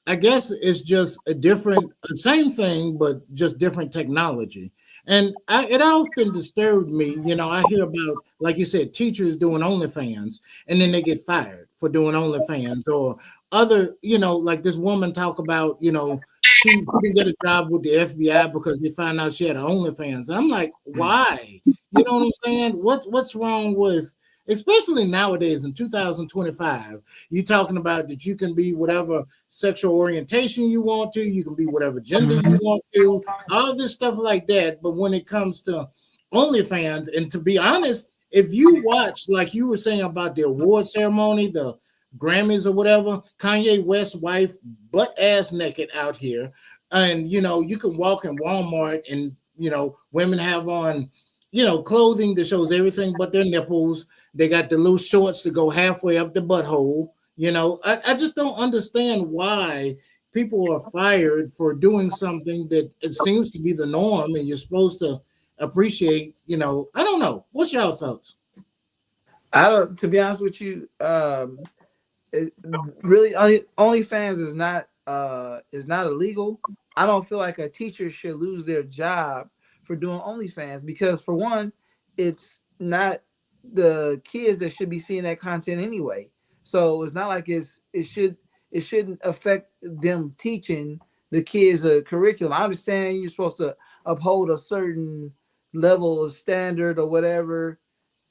I guess it's just a different, same thing, but just different technology. And it often disturbed me. I hear about, like you said, teachers doing OnlyFans, and then they get fired for doing OnlyFans, or other, like this woman talk about, she didn't get a job with the FBI because they found out she had an OnlyFans. And I'm like, why? You know what I'm saying? What's wrong with, especially nowadays in 2025? You talking about that you can be whatever sexual orientation you want to, you can be whatever gender you want to, all this stuff like that. But when it comes to OnlyFans, and to be honest, if you watch, like you were saying about the award ceremony, the Grammys or whatever, Kanye West's wife butt ass naked out here, and you can walk in Walmart and women have on clothing that shows everything but their nipples. They got the little shorts to go halfway up the butthole. I just don't understand why people are fired for doing something that it seems to be the norm, and you're supposed to appreciate. I don't know. What's your thoughts? I don't. To be honest with you, really, OnlyFans is not illegal. I don't feel like a teacher should lose their job for doing OnlyFans because, for one, it's not the kids that should be seeing that content anyway. So it's not like it shouldn't affect them teaching the kids a curriculum. I understand you're supposed to uphold a certain level of standard or whatever,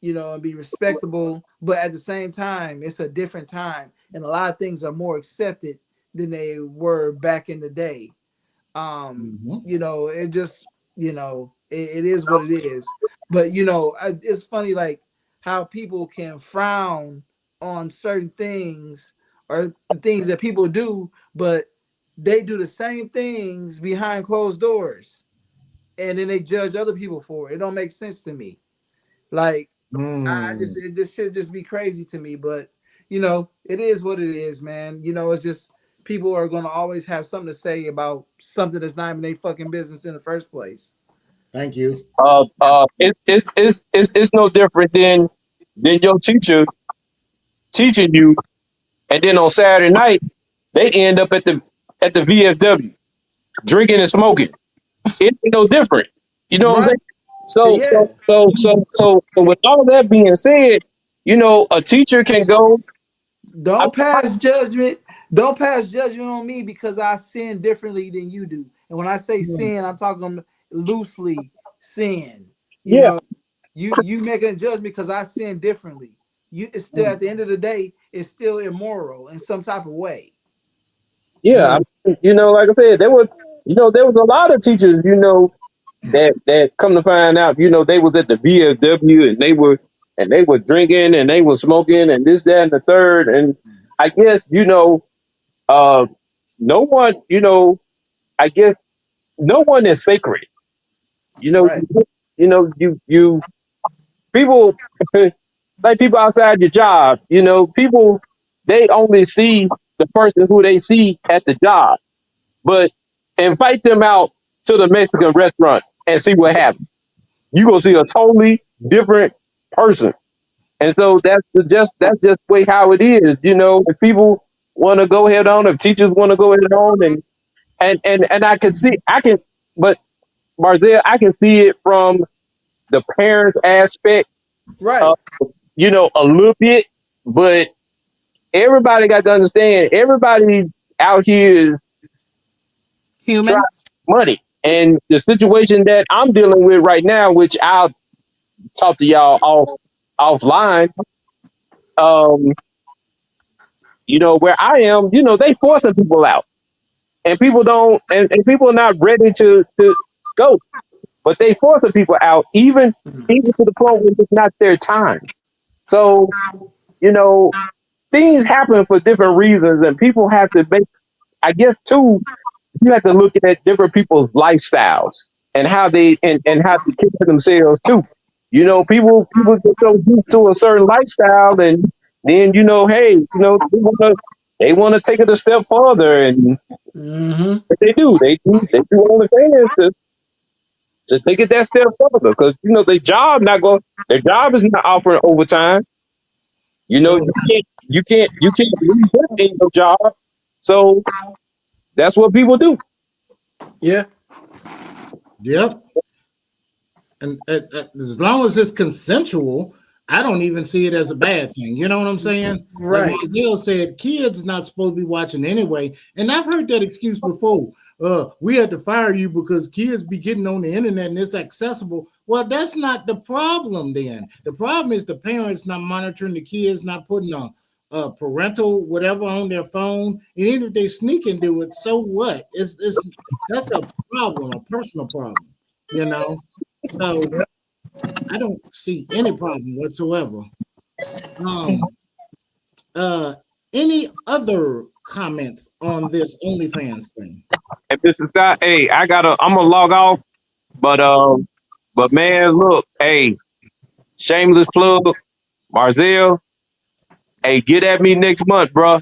and be respectable. But at the same time, it's a different time, and a lot of things are more accepted than they were back in the day. It just, it is what it is. But it's funny, like how people can frown on certain things or the things that people do, but they do the same things behind closed doors, and then they judge other people for it. It don't make sense to me. Like, It just should just be crazy to me. But you know, it is what it is, man. You know, it's just people are gonna always have something to say about something that's not even their fucking business in the first place. Thank you. It's no different than your teacher teaching you, and then on Saturday night they end up at the VFW drinking and smoking. It ain't no different. You know what I'm saying? So Yeah. so with all that being said, you know, a teacher can go. Don't pass judgment. Don't pass judgment on me because I sin differently than you do. And when I say sin, I'm talking loosely sin. You Yeah. know, you making a judgment because I sin differently. It's still at the end of the day, it's still immoral in some type of way. Yeah, you know, like I said, there was a lot of teachers, you know, that come to find out, you know, they was at the VFW and they were drinking and they were smoking and this, that, and the third. And I guess, you know, no one, you know, I guess no one is sacred. You know, you people like people outside your job, you know, people, they only see the person who they see at the job. But invite them out to the Mexican restaurant and see what happens. You gonna see a totally different person. And so that's just the way how it is. You know, if people want to go head on, if teachers want to go head on, and but Marzell, I can see it from the parents aspect, right? You know, a little bit, but everybody got to understand. Everybody out here is human money. And the situation that I'm dealing with right now, which I'll talk to y'all offline, you know, where I am, you know, they forcing people out. And people don't and people are not ready to go. But they forcing people out even to the point where it's not their time. So, you know, things happen for different reasons and people have to make, I guess too, you have to look at different people's lifestyles and how they and how they care for themselves too. You know, people get so used to a certain lifestyle, and then you know, hey, you know, they want to take it a step further, and what they do OnlyFans to take it that step further because you know their job is not offering overtime. You know, you can't really work in your job, so that's what people do. Yeah. Yep. And as long as it's consensual, I don't even see it as a bad thing. You know what I'm saying? Right. Like Marzell said, kids not supposed to be watching anyway. And I've heard that excuse before. We had to fire you because kids be getting on the internet and it's accessible. Well, that's not the problem then. The problem is the parents not monitoring the kids, not putting a parental whatever on their phone. And even if they sneak and do it, so what? That's a problem, a personal problem, you know? So I don't see any problem whatsoever. Any other comments on this OnlyFans thing? If this is not, hey, I'm gonna log off, but man, look, hey, shameless plug, Marzell, hey, get at me next month, bro.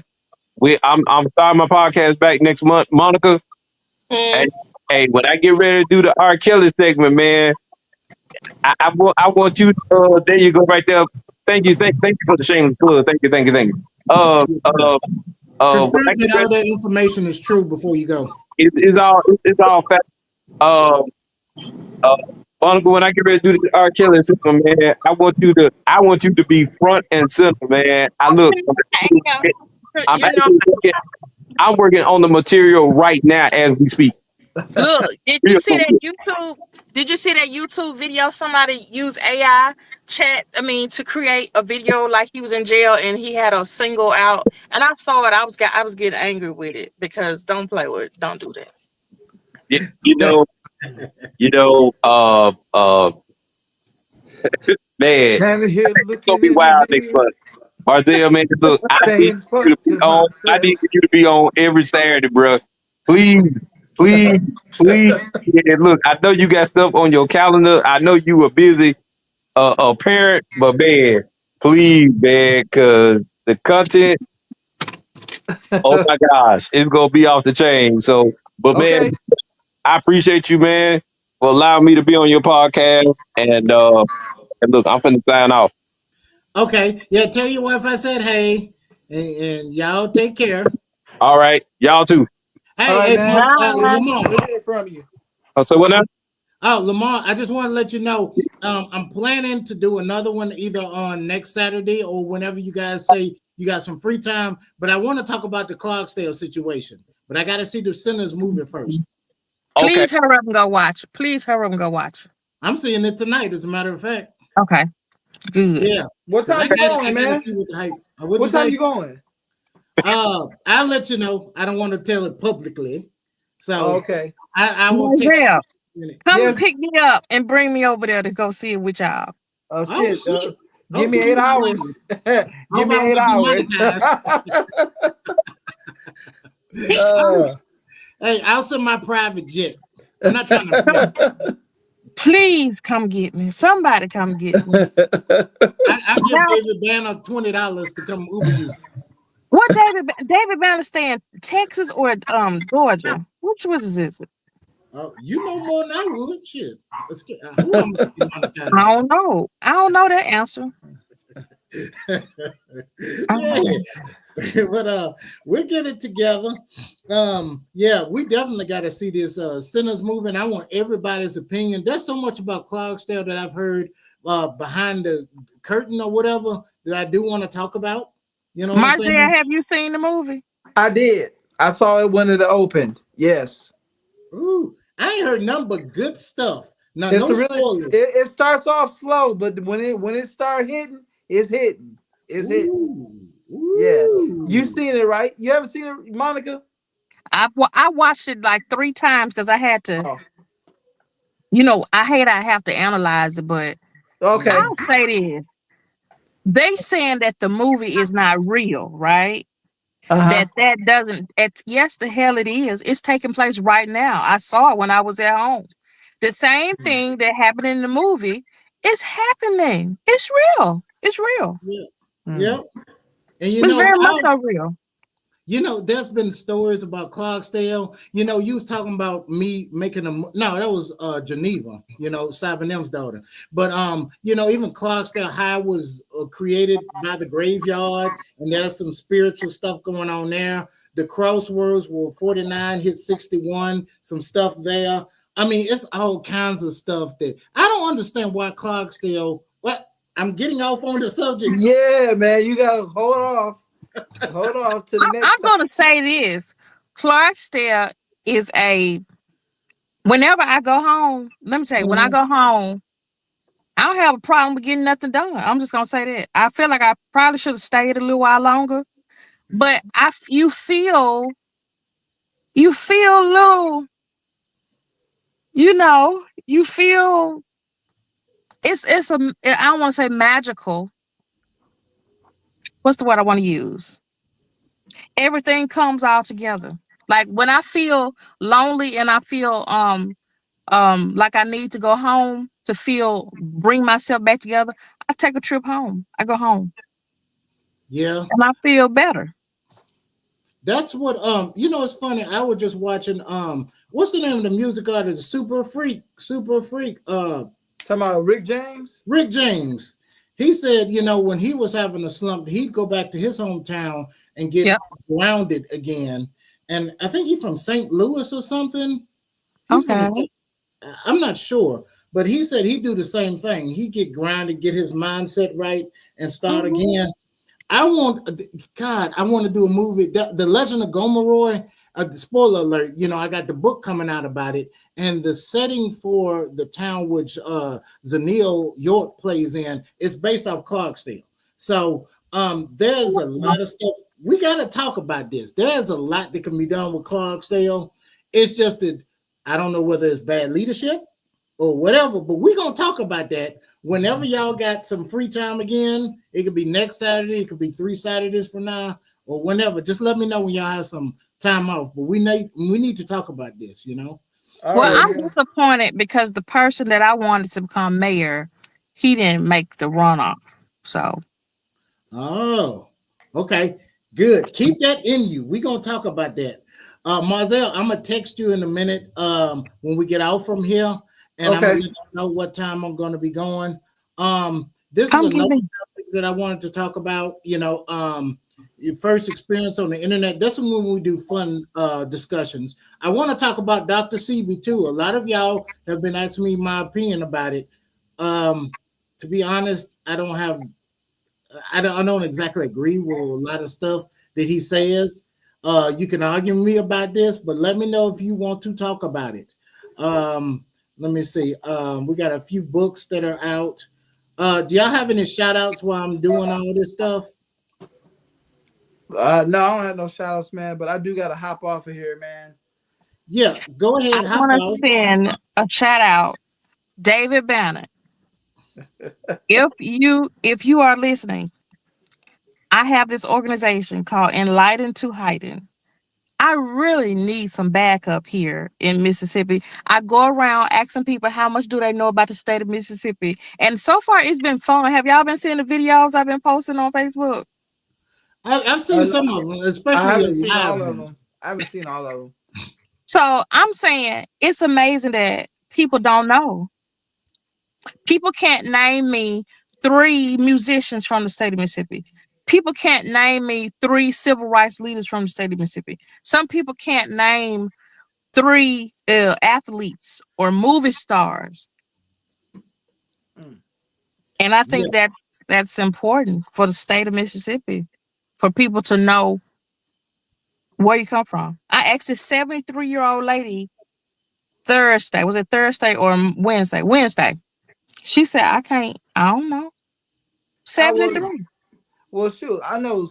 I'm starting my podcast back next month, Monica. And hey, when I get ready to do the R. Kelly segment, man, I want you. There you go, right there. Thank you for the shameless plug. Thank you. Confirm When I get that all ready, that information is true before you go. it's all fact. Monica, when I get ready to do the R. Kelly system, man, I want you to be front and center, man. I'm working on the material right now as we speak. Look, did you see that YouTube? Did you see that YouTube video? Somebody used AI to create a video like he was in jail and he had a single out. And I saw it. I was getting angry with it because don't play with it. Don't do that. Man, it's gonna be wild next month. Marzell, man, look, I need you to be on every Saturday, bro. Please. Yeah, look, I know you got stuff on your calendar. I know you were busy. a parent, but man, please, man, because the content, oh my gosh, it's gonna be off the chain. So, but man, Okay. I appreciate you, man, for allowing me to be on your podcast. And look, I'm finna sign off. Okay. Yeah, tell your wife I said hey, and y'all take care. All right, y'all too. All Hey, right, hey, man. boss, Bye. Lamar. Good to hear from you. So what now? Oh, Lamar, I just want to let you know, I'm planning to do another one either on next Saturday or whenever you guys say you got some free time. But I want to talk about the Clarksdale situation. But I got to see the Sinners movie first. Okay, Please hurry up and go watch. Please hurry up and go watch. I'm seeing it tonight, as a matter of fact. Okay. Good. Yeah, What 'cause time you I going, gotta man? see what the hype. What'd What you time say? you going? I'll let you know. I don't want to tell it publicly, Oh, so okay. I will text Yeah. you. Come Yes. pick me up and bring me over there to go see it with y'all. Oh Oh shit. shit! Give me Okay, 8 hours. I Give hope me I don't 8 get hours. demonetized. Hey, I'll send my private jet. I'm not trying to push. Please come get me. Somebody come get me. I'll give Now, David Banner $20 to come Uber you. what David Banner stay in Texas or Georgia? Which was it? Oh, you know more than I would. Shit. Let's get who I'm gonna demonetize. I don't know. I don't know that answer. Yeah. But we'll get it together. Yeah, we definitely got to see this Sinners movie. And I want everybody's opinion. There's so much about Clarksdale that I've heard behind the curtain or whatever that I do want to talk about. You know what I'm Marcel, saying? have you seen the movie? I did. I saw it when it opened. Yes. Ooh, I ain't heard nothing but good stuff. Now, It's no a really spoilers. it starts off slow, but when it start hitting, it's hitting. It's hitting. Ooh, Yeah. You ooh. seen it, right? You haven't seen it, Monica? I watched it like 3 times because I had to. Oh, I have to analyze it, but okay. I'll say this: they saying that the movie is not real, right? Uh-huh. That doesn't. It's yes, the hell it is. It's taking place right now. I saw it when I was at home. The same thing that happened in the movie is happening. It's real. It's real. Yeah, Mm. yeah. And It's very much so real. there's been stories about Clarksdale. You was talking about me making no, that was Geneva, Simon M's daughter. But even Clarksdale High was created by the graveyard, and there's some spiritual stuff going on there. The crosswords were 49 hit 61, some stuff there. I mean, it's all kinds of stuff that I don't understand why Clarksdale. What I'm getting off on the subject. Yeah, man, you gotta hold off. Hold off to the I'm next time. gonna say this: Clarksdale is a. Whenever I go home, let me tell you, when I go home, I don't have a problem with getting nothing done. I'm just gonna say that. I feel like I probably should have stayed a little while longer, but you feel a little, you feel it's a. I don't want to say magical. What's the word I want to use? Everything comes all together. Like when I feel lonely and I feel like I need to go home to bring myself back together, I take a trip home. I go home. Yeah. And I feel better. That's what it's funny. I was just watching what's the name of the music artist? Super Freak. Talking about Rick James? Rick James. He said, when he was having a slump, he'd go back to his hometown and get grounded again. And I think he's from St. Louis or something. I'm not sure, but he said he'd do the same thing. He'd get grounded, get his mindset right, and start again. I want to do a movie. The Legend of Gomeroy. Spoiler alert! I got the book coming out about it, and the setting for the town which Zanille York plays in is based off Clarksdale. So there's a lot of stuff we got to talk about. This there's a lot that can be done with Clarksdale. It's just that I don't know whether it's bad leadership or whatever, but we're gonna talk about that whenever y'all got some free time again. It could be next Saturday, it could be 3 Saturdays from now, or whenever. Just let me know when y'all have some time off. But we need to talk about this, Well, I'm disappointed because the person that I wanted to become mayor he didn't make the runoff. So Oh, okay. Good. Keep that in you. We're gonna talk about that. Marzel, I'm gonna text you in a minute when we get out from here, and I'm gonna Okay. let you know what time I'm gonna be going. This is come get another me. topic that I wanted to talk about. Your first experience on the internet. This is when we do fun discussions. I want to talk about Dr. Sebi too. A lot of y'all have been asking me my opinion about it. To be honest, I don't exactly agree with a lot of stuff that he says. You can argue with me about this, but let me know if you want to talk about it. Let me see. We got a few books that are out. Do y'all have any shout outs while I'm doing all this stuff? No, I don't have no shout outs, man, but I do gotta hop off of here, man. Yeah, go I ahead, hop want to off. send a shout out, David Banner. If you are listening, I have this organization called Enlighten to Heighten. I really need some backup here in Mississippi. I go around asking people how much do they know about the state of Mississippi. And so far it's been fun. Have y'all been seeing the videos I've been posting on Facebook? I've seen some of them, I especially haven't your seen live all of ones. them. I haven't seen all of them. So I'm saying it's amazing that people don't know. People can't name me 3 musicians from the state of Mississippi. People can't name me 3 civil rights leaders from the state of Mississippi. Some people can't name 3 athletes or movie stars. Mm. And I Yeah, think that's important for the state of Mississippi, for people to know where you come from. I asked this 73-year-old lady Thursday. Was it Thursday or Wednesday? Wednesday. She said, I don't know. I was 73. Well, shoot, I know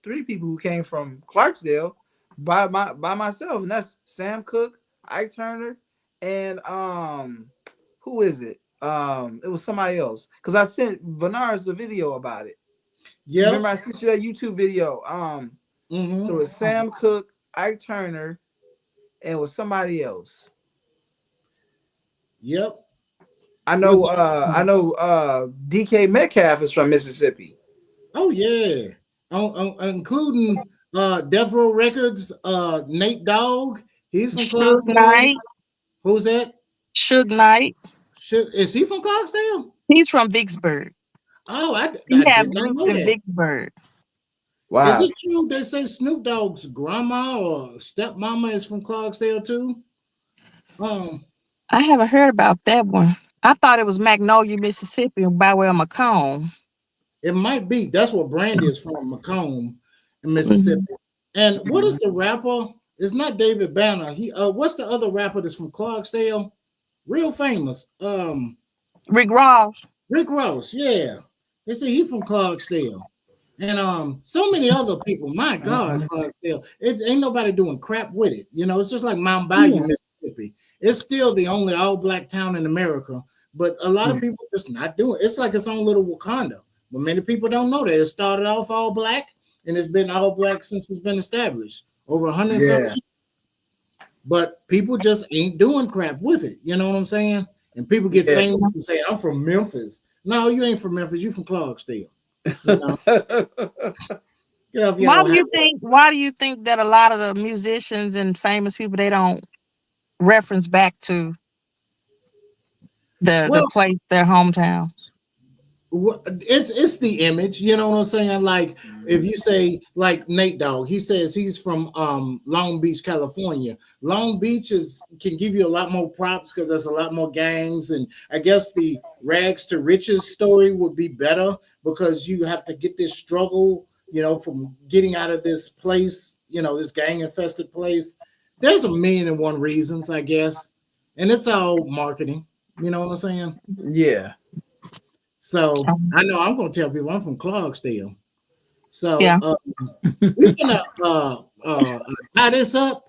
3 people who came from Clarksdale by myself, and that's Sam Cooke, Ike Turner, and who is it? It was somebody else. Cause I sent Venars a video about it. You yep. remember I sent you that YouTube video? It Mm-hmm. was Sam Cooke, Ike Turner, and it was somebody else. Yep. I Was know DK Metcalf is from Mississippi. Oh yeah, including Death Row Records, Nate Dogg. He's from Suge Clarksdale. Knight. Who's that? Suge Knight. Is he from Clarksdale? He's from Vicksburg. Oh, He I have did not roots know in that. Vicksburg. Is Wow. it true they say Snoop Dogg's grandma or stepmama is from Clarksdale too? Um, I haven't heard about that one. I thought it was Magnolia, Mississippi, by way of Macomb. it might be. That's where Brandy is from, Macomb, in Mhm. Mississippi. And what is the rapper? It's not David Banner. What's the other rapper that's from Clarksdale? Real famous. Rick Ross. Rick Ross, yeah. They say he from Clarksdale. And so many other people. My God, Clarksdale. It ain't nobody doing crap with it. It's just like Mount Bayou, Yeah. Mississippi. It's still the only all-black town in America, but a lot of people just not doing it. It's like its own little Wakanda. But many people don't know that. It started off all black, and it's been all black since it's been established. Over 100 something Yeah. years. But people just ain't doing crap with it. You know what I'm saying? And people get Yeah. famous and say, I'm from Memphis. No, you ain't from Memphis. You from Clarksdale. You know, get off Why y'all. do you think? Why do you think that a lot of the musicians and famous people they don't reference back to the Well, place, their hometowns? it's the image, you know what I'm saying? Like if you say like Nate Dogg, he says he's from Long Beach, California. Long Beach can give you a lot more props because there's a lot more gangs, and I guess the rags to riches story would be better because you have to get this struggle, from getting out of this place, this gang infested place. There's 1,000,001 reasons, I guess, and it's all marketing. You know what I'm saying? Yeah. So I know I'm gonna tell people I'm from Clarksdale. So Yeah. we're gonna tie this up.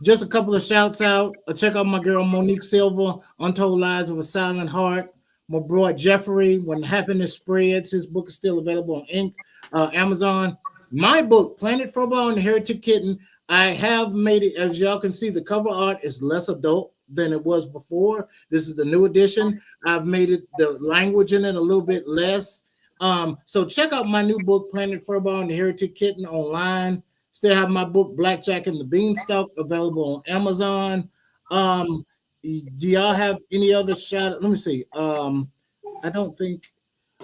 Just a couple of shouts out. Check out my girl Monique Silva, Untold Lies of a Silent Heart. My boy Jeffrey, When Happiness Spreads. His book is still available on Amazon. My book, Planet Furball and the Heretic Kitten. I have made it, as y'all can see, the cover art is less adult than it was before. This is the new edition. I've made it the language in it a little bit less. So check out my new book, Planet Furball and the Heretic Kitten, online. Still have my book, Blackjack and the Beanstalk, available on Amazon. Do y'all have any other shout? Let me see. I don't think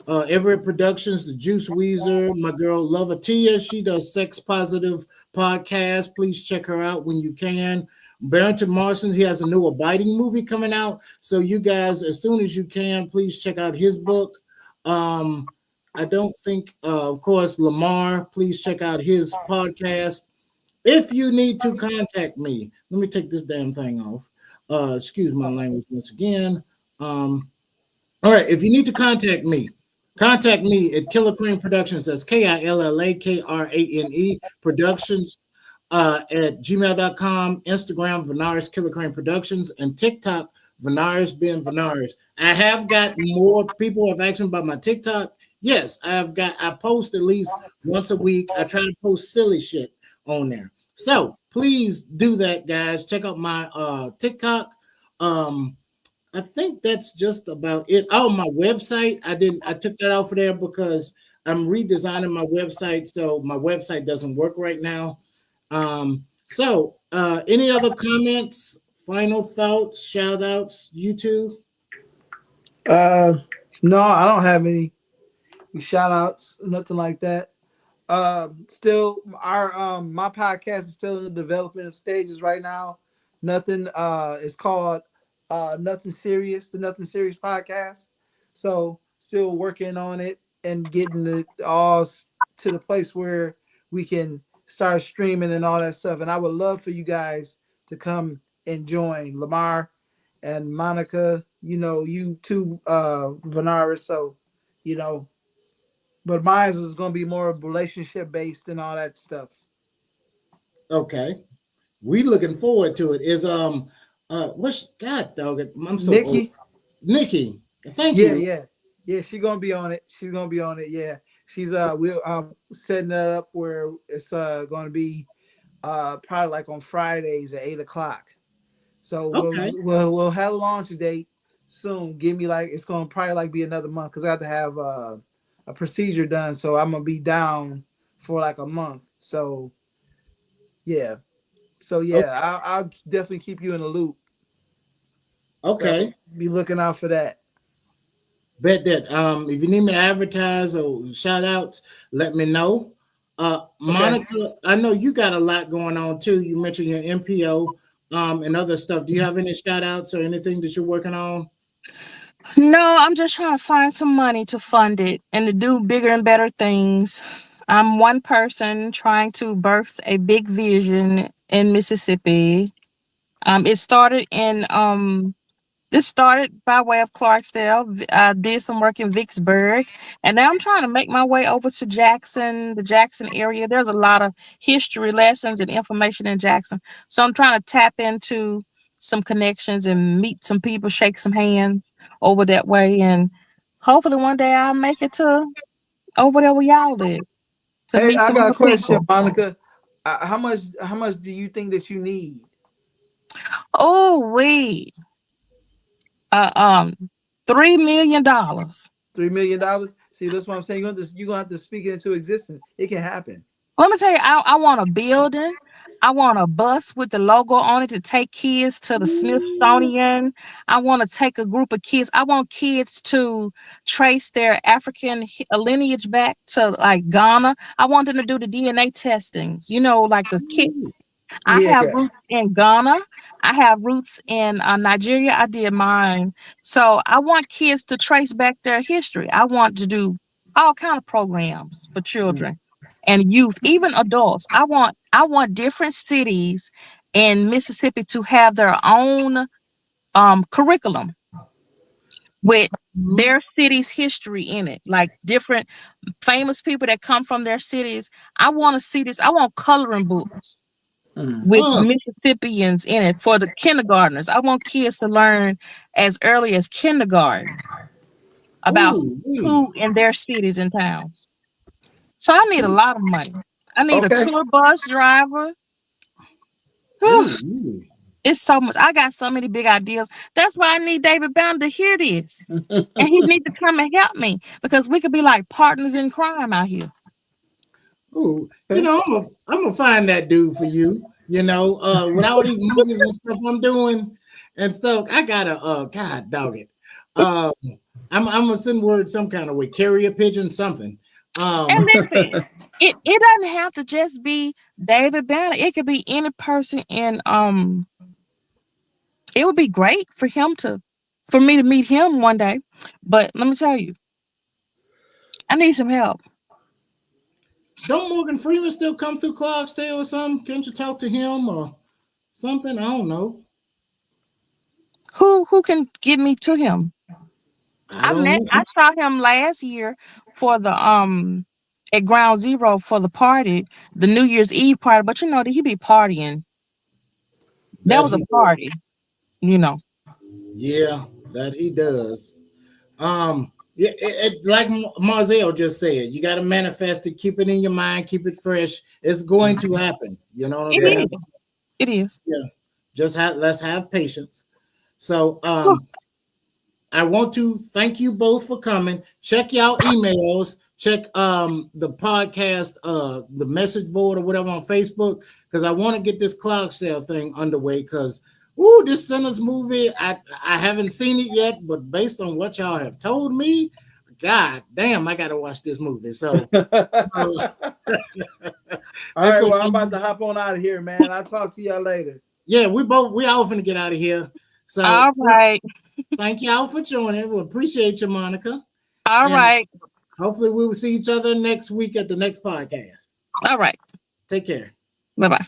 Everett Productions, the Juice Weezer, my girl Lovatia, she does Sex Positive podcast. Please check her out when you can. Barrington Marston, he has a new Abiding movie coming out. So you guys, as soon as you can, please check out his book. I don't think, of course, Lamar, please check out his podcast. If you need to contact me, let me take this damn thing off. Excuse my language once again. All right, if you need to contact me at KillaKrane Productions. That's KillaKrane Productions at gmail.com, Instagram, Venars KillaKrane Productions, and TikTok, Venars Ben Venars. I have got more people have asked me about my TikTok. Yes, I post at least once a week. I try to post silly shit on there. So please do that, guys. Check out my TikTok. I think that's just about it. Oh, my website. I took that off of there because I'm redesigning my website, so my website doesn't work right now. So any other comments, final thoughts, shout outs, you two? No, I don't have any shout outs, nothing like that. Still our my podcast is still in the development stages right now. Nothing it's called Nothing Serious, the Nothing Serious podcast. So still working on it and getting it all to the place where we can start streaming and all that stuff. And I would love for you guys to come and join Lamar and Monica, you too, Venaris. So, but mine is going to be more relationship based and all that stuff. Okay. We looking forward to it. Is what's God dog it? I'm so Nikki. old. Nikki. Thank you. Yeah. She's gonna be on it. Yeah. She's we're setting it up where it's gonna be probably like on Fridays at 8:00. So okay. we'll have a launch date soon. Give me it's gonna probably be another month because I have to have a procedure done. So I'm gonna be down for like a month. So yeah. Okay. I'll definitely keep you in the loop. Okay. So be looking out for that. Bet that. If you need me to advertise or shout outs, let me know. Monica, I know you got a lot going on too. You mentioned your MPO and other stuff. Do you have any shout outs or anything that you're working on? No, I'm just trying to find some money to fund it and to do bigger and better things. I'm one person trying to birth a big vision in Mississippi. It started in this started by way of Clarksdale. I did some work in Vicksburg, and now I'm trying to make my way over to Jackson, the Jackson area. There's a lot of history lessons and information in Jackson, so I'm trying to tap into some connections and meet some people, shake some hands over that way, and hopefully one day I'll make it to over there where y'all live to Hey, meet I some got a other question, people. Monica. How much do you think that you need? Oh, we uh, um $3 million. $3 million. See, that's what I'm saying. You're gonna have to speak it into existence. It can happen. Let me tell you, I want a building. I want a bus with the logo on it to take kids to the Smithsonian. I want to take a group of kids. I want kids to trace their African lineage back to like Ghana. I want them to do the DNA testings, like the kid. I Yeah. have roots in Ghana. I have roots in Nigeria. I did mine. So I want kids to trace back their history. I want to do all kind of programs for children and youth, even adults. I want different cities in Mississippi to have their own curriculum with their city's history in it, like different famous people that come from their cities. I want to see this. I want coloring books with Mississippians in it for the kindergartners. I want kids to learn as early as kindergarten about who in their cities and towns. So I need a lot of money. I need a tour bus driver. Ooh. It's so much. I got so many big ideas. That's why I need David Bound to hear this. And he needs to come and help me because we could be like partners in crime out here. Ooh, I'm gonna find that dude for you. With all these movies and stuff I'm doing and stuff, I gotta God dog it. I'm gonna send word some kind of way, carry a pigeon, something. And listen, it doesn't have to just be David Banner. It could be any person in it would be great for me to meet him one day. But let me tell you, I need some help. Don't Morgan Freeman still come through Clarksdale or something? Can't you talk to him or something? I don't know. Who can get me to him? I don't know. I saw him last year for the at Ground Zero for the party, the New Year's Eve party. But that he be partying. That was a he party, does. Yeah, that he does. Yeah, like Marzel just said, you got to manifest it, keep it in your mind, keep it fresh. It's going to happen. You know what I'm saying? It is. Yeah. Let's have patience. So I want to thank you both for coming. Check y'all emails. Check the podcast, the message board or whatever on Facebook, because I want to get this Clarksdale thing underway. Because this Sinners movie, I haven't seen it yet, but based on what y'all have told me, God damn, I gotta watch this movie. So all right, well, I'm about to hop on out of here, man. I'll talk to y'all later. Yeah, we all finna get out of here. So all right. Thank y'all for joining. We appreciate you, Monica. All right. Hopefully we will see each other next week at the next podcast. All right. Take care. Bye-bye.